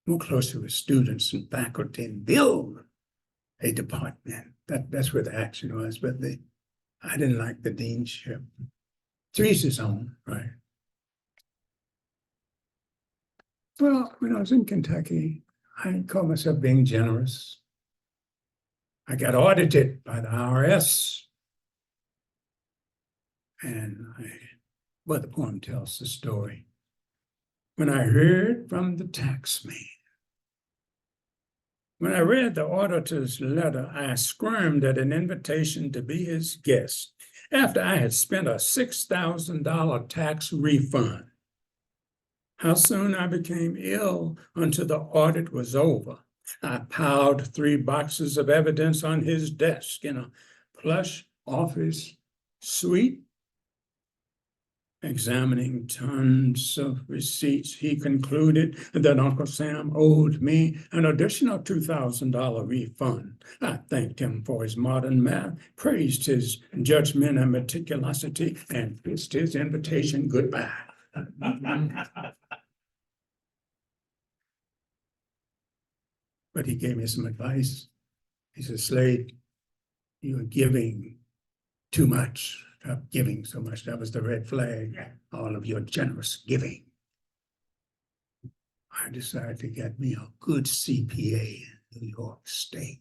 more closely with students and faculty and build a department. That's where the action was, but I didn't like the deanship. To each his own, right? Well, when I was in Kentucky, I called myself being generous. I got audited by the IRS. And well, the poem tells the story. When I heard from the tax man, when I read the auditor's letter, I squirmed at an invitation to be his guest after I had spent a $6,000 tax refund. How soon I became ill until the audit was over. I piled 3 boxes of evidence on his desk in a plush office suite. Examining tons of receipts, he concluded that Uncle Sam owed me an additional $2,000 refund. I thanked him for his modern math, praised his judgment and meticulosity, and kissed his invitation goodbye. But he gave me some advice. He said, Slade, you're giving too much. Stop giving so much. That was the red flag. All of your generous giving. I decided to get me a good CPA in New York State.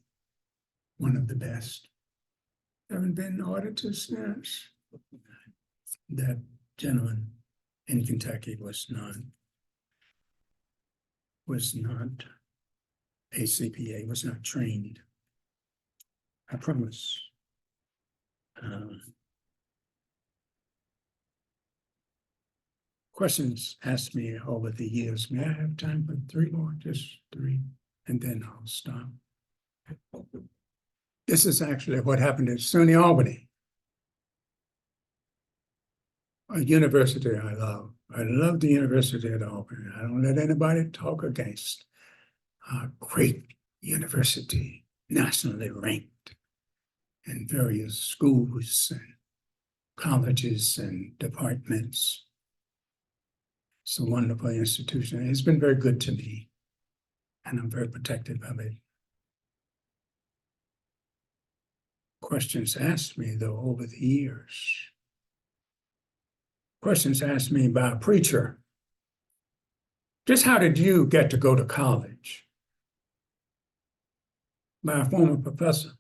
One of the best. Haven't been audited since. That gentleman in Kentucky was not a CPA, was not trained. I promise. Questions asked me over the years. May I have time for 3 more? Just 3, and then I'll stop. This is actually what happened at SUNY Albany, a university I love. I love the University at Albany. I don't let anybody talk against a great university, nationally ranked in various schools and colleges and departments. It's a wonderful institution. It's been very good to me, and I'm very protective of it. Questions asked me, though, over the years. Questions asked me by a preacher. Just how did you get to go to college? By a former professor.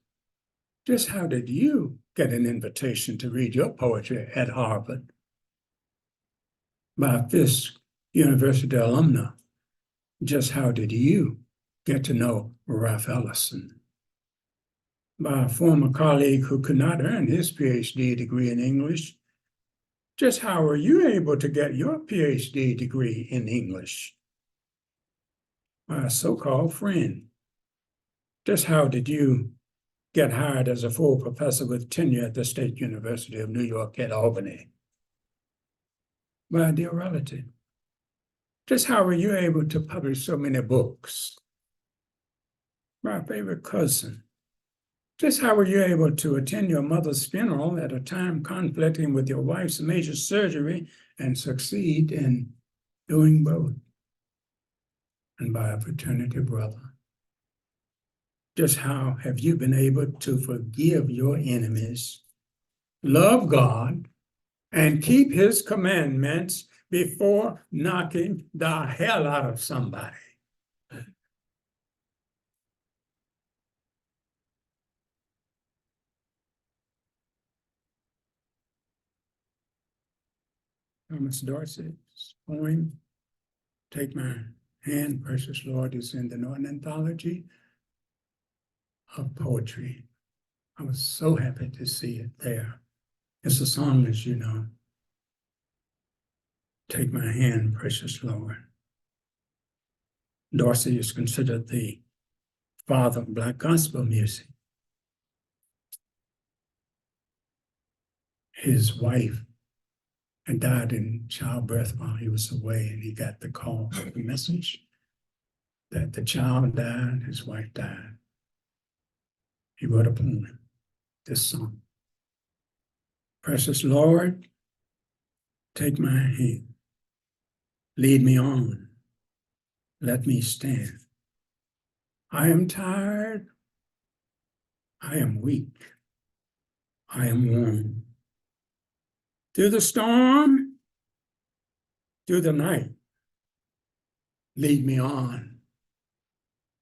Just how did you get an invitation to read your poetry at Harvard? By a Fisk University alumna. Just how did you get to know Ralph Ellison? By a former colleague who could not earn his PhD degree in English. Just how were you able to get your PhD degree in English? By a so-called friend. Just how did you get hired as a full professor with tenure at the State University of New York at Albany? By a dear relative. Just how were you able to publish so many books? By a favorite cousin. Just how were you able to attend your mother's funeral at a time conflicting with your wife's major surgery and succeed in doing both? And by a fraternity brother. Just how have you been able to forgive your enemies, love God, and keep his commandments before knocking the hell out of somebody? Thomas Dorsey's poem, Take My Hand, Precious Lord, is in the Norton Anthology of Poetry. I was so happy to see it there. It's a song, as you know. Take my hand, precious Lord. Dorsey is considered the father of Black gospel music. His wife had died in childbirth while he was away, and he got the call, the message that the child died, his wife died. He wrote a poem, this song. Precious Lord, take my hand, lead me on, let me stand. I am tired, I am weak, I am worn. Through the storm, through the night, lead me on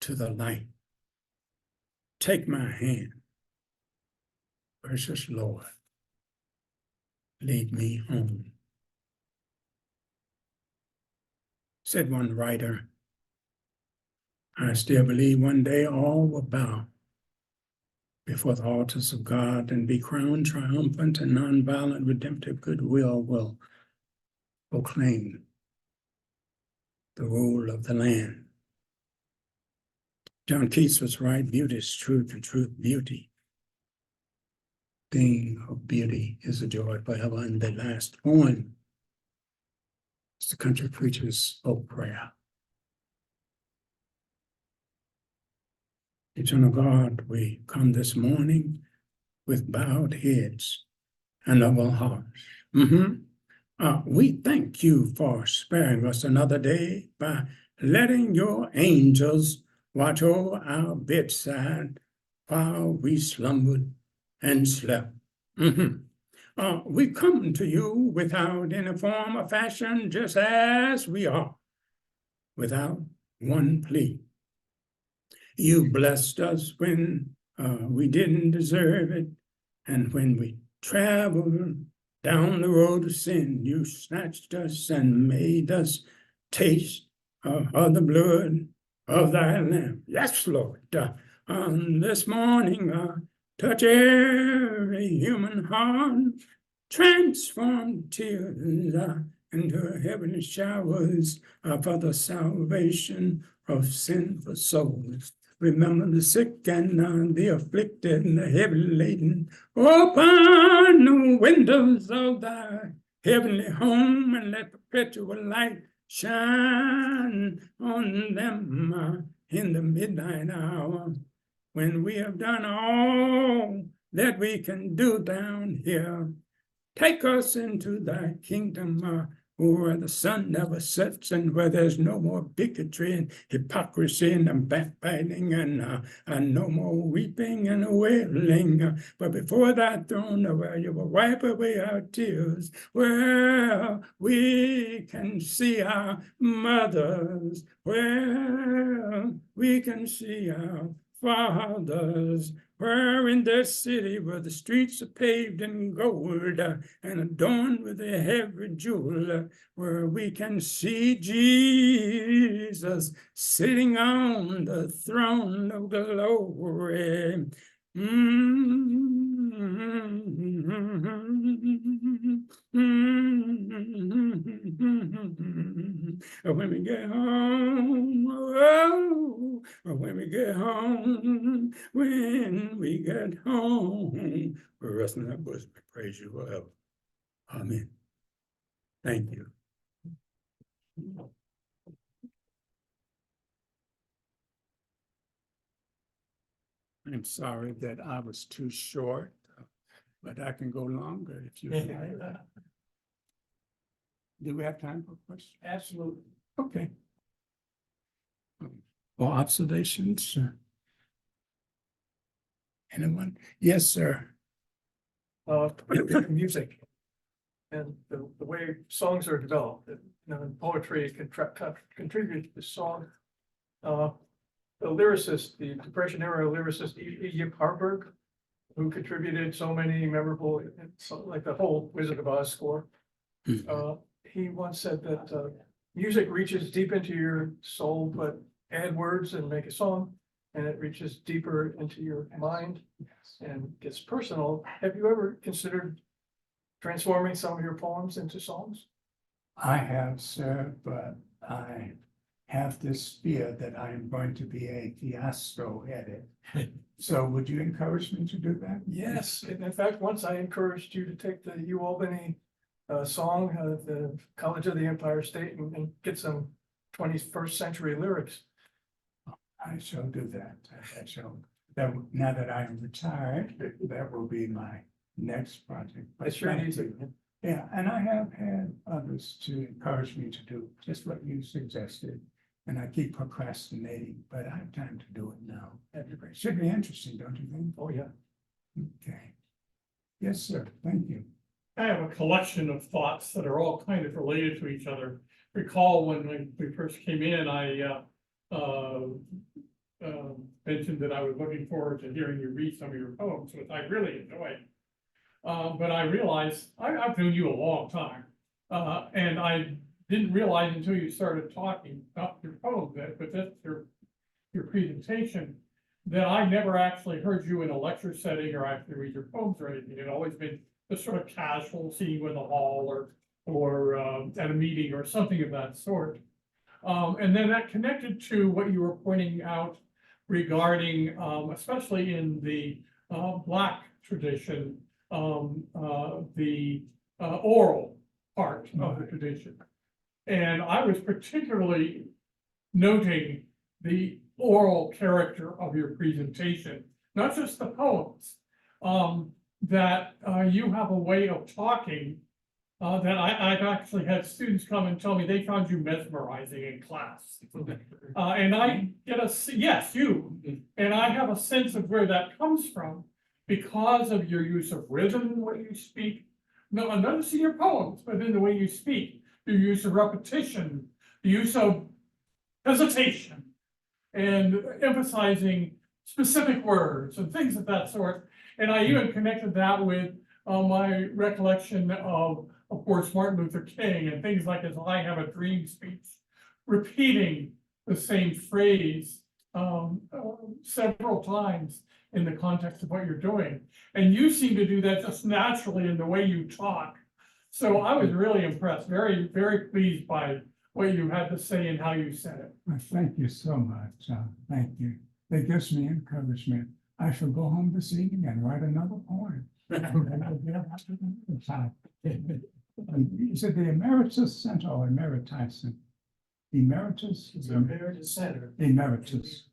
to the light. Take my hand, precious Lord, lead me home. Said one writer, I still believe one day all will bow before the altars of God and be crowned triumphant, and nonviolent redemptive goodwill will proclaim the rule of the land. John Keats was right. Beauty is truth, and truth beauty. Thing of beauty is a joy forever. And the last poem is the country preacher's oak prayer. Eternal God, we come this morning with bowed heads and humble hearts. We thank you for sparing us another day by letting your angels watch over our bedside while we slumbered and slept. We come to you without any form or fashion, just as we are, without one plea. You blessed us when we didn't deserve it, and when we traveled down the road of sin, you snatched us and made us taste of the blood of thy lamb. Yes, Lord. This morning, touch every human heart, transform tears into heavenly showers for the salvation of sinful souls. Remember the sick and the afflicted and the heavy laden. Open the windows of thy heavenly home and let perpetual light shine on them in the midnight hour. When we have done all that we can do down here, take us into thy kingdom where the sun never sets and where there's no more bigotry and hypocrisy and backbiting and no more weeping and wailing. But before thy throne, where you will wipe away our tears, where we can see our mothers, where we can see our fathers, where in this city where the streets are paved in gold and adorned with every jewel, where we can see Jesus sitting on the throne of glory. When we get home, oh, when we get home, when we get home, we're resting that bosom. We praise you forever. Amen. Thank you. I'm sorry that I was too short, but I can go longer if you like. Do we have time for questions? Absolutely. Okay. Or observations? Anyone? Yes, sir. Music and the way songs are developed, poetry contribute to song. The lyricist, the Depression era lyricist E.G. Harburg, who contributed so many memorable, like the whole Wizard of Oz score. He once said that music reaches deep into your soul, but add words and make a song, and it reaches deeper into your mind and gets personal. Have you ever considered transforming some of your poems into songs? I have, sir, but I have this fear that I am going to be a fiasco at it. So would you encourage me to do that? Yes, and in fact, once I encouraged you to take the U Albany song, the College of the Empire State, and get some 21st century lyrics. I shall do that. Now that I am retired, that will be my next project. It's sure Thank easy. you. Yeah, and I have had others to encourage me to do just what you suggested. And I keep procrastinating, but I have time to do it now. It should be interesting, don't you think? Oh, yeah. Okay. Yes, sir. Thank you. I have a collection of thoughts that are all kind of related to each other. Recall when we first came in, I mentioned that I was looking forward to hearing you read some of your poems, which I really enjoyed. But I realized I've known you a long time, and I didn't realize until you started talking about your poems, but that's your presentation, that I never actually heard you in a lecture setting or actually read your poems or anything. It had always been just sort of casual, seeing you in the hall or at a meeting or something of that sort. And then that connected to what you were pointing out regarding, especially in the Black tradition, the oral part of the tradition. And I was particularly noting the oral character of your presentation, not just the poems. That you have a way of talking that I've actually had students come and tell me they found you mesmerizing in class. And I get yes, you, and I have a sense of where that comes from because of your use of rhythm in the way you speak. No, not just in your poems, but in the way you speak, your use of repetition, the use of hesitation, and emphasizing specific words and things of that sort. And I even connected that with my recollection of course, Martin Luther King and things like his "I Have a Dream" speech, repeating the same phrase several times in the context of what you're doing. And you seem to do that just naturally in the way you talk. So I was really impressed, very, very pleased by what you had to say and how you said it. Well, thank you so much. Thank you. That gives me encouragement. I shall go home this evening and write another poem. Is it the Emeritus Center or Emeritus? Emeritus? It's Emeritus Center. Emeritus.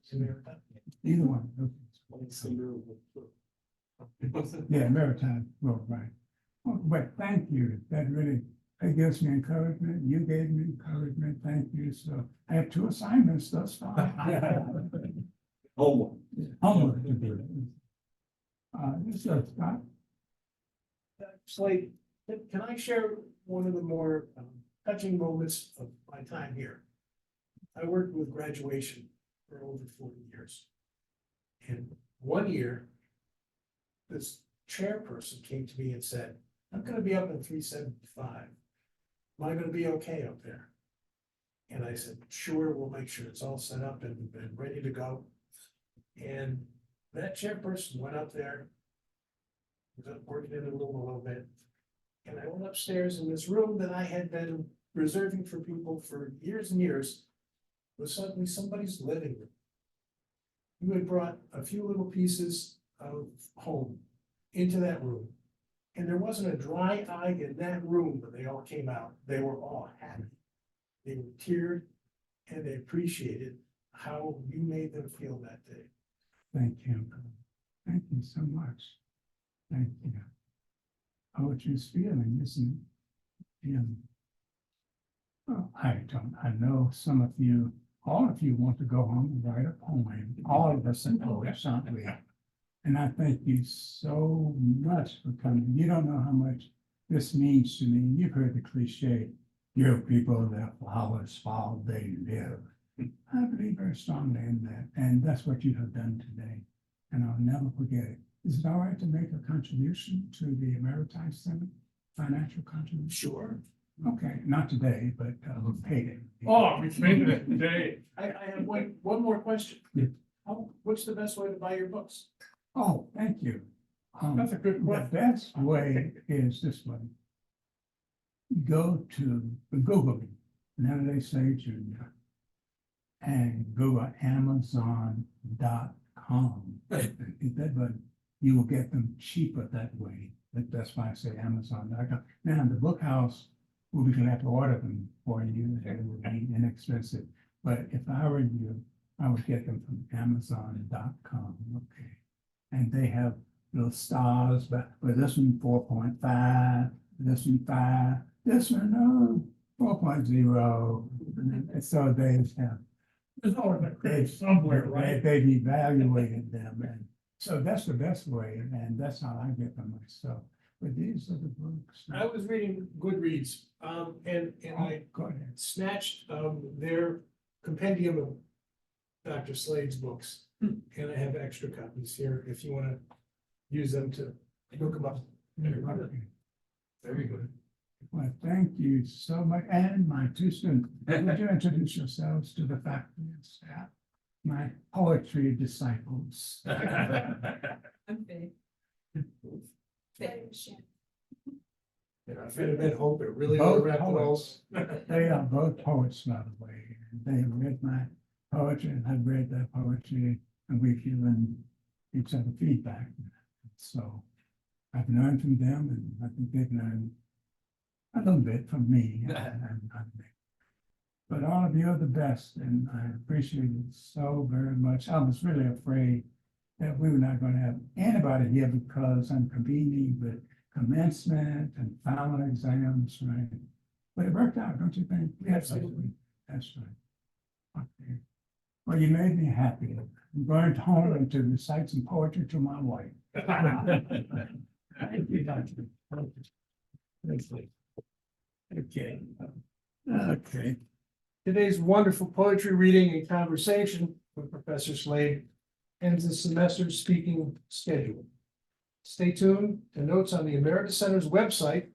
Either one. Yeah, Emeritus. Well, right. Well, but thank you. That gives me encouragement. You gave me encouragement. Thank you. So I have 2 assignments thus far. Homework to do. This is Scott. Slade, can I share one of the more touching moments of my time here? I worked with graduation for over 40 years. And one year, this chairperson came to me and said, "I'm gonna be up in 375. Am I gonna be okay up there?" And I said, "Sure, we'll make sure it's all set up and ready to go." And that chairperson went up there, was up working in a little bit. And I went upstairs in this room that I had been reserving for people for years and years, was suddenly somebody's living room. You had brought a few little pieces of home into that room. And there wasn't a dry eye in that room when they all came out. They were all happy. They were teared and they appreciated how you made them feel that day. Thank you. Thank you so much. Thank you. Poetry's feeling, isn't it? Feeling. Well, I know some of you, all of you want to go home and write a poem. All of us are poets, aren't we? And I thank you so much for coming. You don't know how much this means to me. You've heard the cliche, give people their flowers while they live. I believe very strongly in that. And that's what you have done today. And I'll never forget it. Is it all right to make a contribution to the Emeritus Center? Financial contribution? Sure. Okay, not today, but payday. Oh, we made it today. I have one more question. Yeah. What's the best way to buy your books? Oh, thank you. That's a good The question. best way is this way. Go to Google, Leonard Jr. and Google Amazon.com. Hit that button. You will get them cheaper that way. That's why I say Amazon.com. Now, the book house will be glad to order them for you. They will be inexpensive. But if I were you, I would get them from Amazon.com. Okay. And they have little stars, but for this one 4.5, this one 5, this one 4.0. And so they have There's always a grade somewhere, right? they've evaluated them, and so that's the best way, and that's how I get them myself. But these are the books. I was reading Goodreads, and I Go ahead. snatched their compendium of Dr. Slade's books, and I have extra copies here if you want to use them to look them up. Okay. Very good. Well, thank you so much, and my 2 students. Would you introduce yourselves to the faculty and staff? My poetry disciples. I'm Faye. And I've been hoping, really Both wrap it all. poets. They are both poets, by the way. They have read my poetry, and I've read their poetry. and we've given each other feedback. So I've learned from them, and I think they've learned a little bit from me. But all of you are the best, and I appreciate it so very much. I was really afraid that we were not going to have anybody here because I'm convening with commencement and final exams, right? But it worked out, don't you think? Absolutely. That's right. Okay. Well, you made me happy. I'm going home to recite some poetry to my wife. Thank you, Doctor. Okay. Okay. Today's wonderful poetry reading and conversation with Professor Slade ends the semester speaking schedule. Stay tuned to notes on the Emeritus Center's website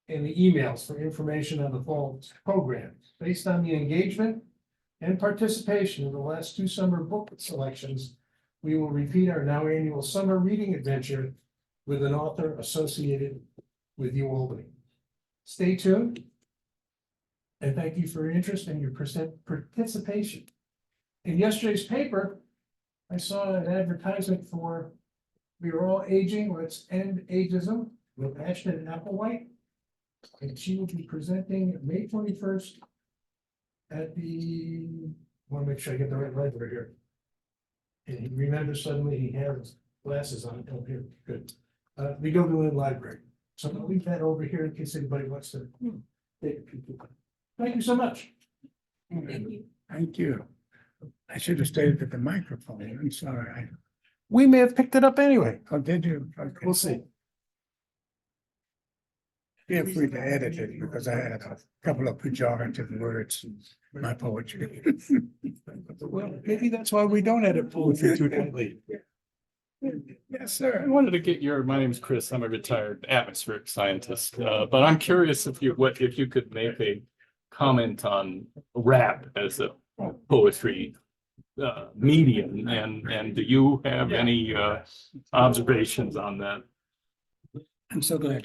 and the emails for information on the fall programs. Based on the engagement and participation in the last 2 summer book selections, we will repeat our now annual summer reading adventure with an author associated with UAlbany. Stay tuned. And thank you for your interest and your participation. In yesterday's paper, I saw an advertisement for We Are All Aging, Let's End Ageism with Ashton Applewhite. And she will be presenting May 21st at the, want to make sure I get the right library here. And he remembers suddenly he has glasses on. Oh, here, good. The Gilderland Library. So I'm gonna leave that over here in case anybody wants to take a peek. Thank you so much. Thank you. Thank you. I should have stayed at the microphone. I'm sorry. We may have picked it up anyway. Oh, did you? Okay. We'll see. Feel free to edit it because I had a couple of pejorative words in my poetry. Well, maybe that's why we don't edit poetry too tightly. Yes, sir. I wanted to get my name's Chris. I'm a retired atmospheric scientist, but I'm curious if you could make a comment on rap as a poetry medium, and do you have any observations on that? I'm so glad you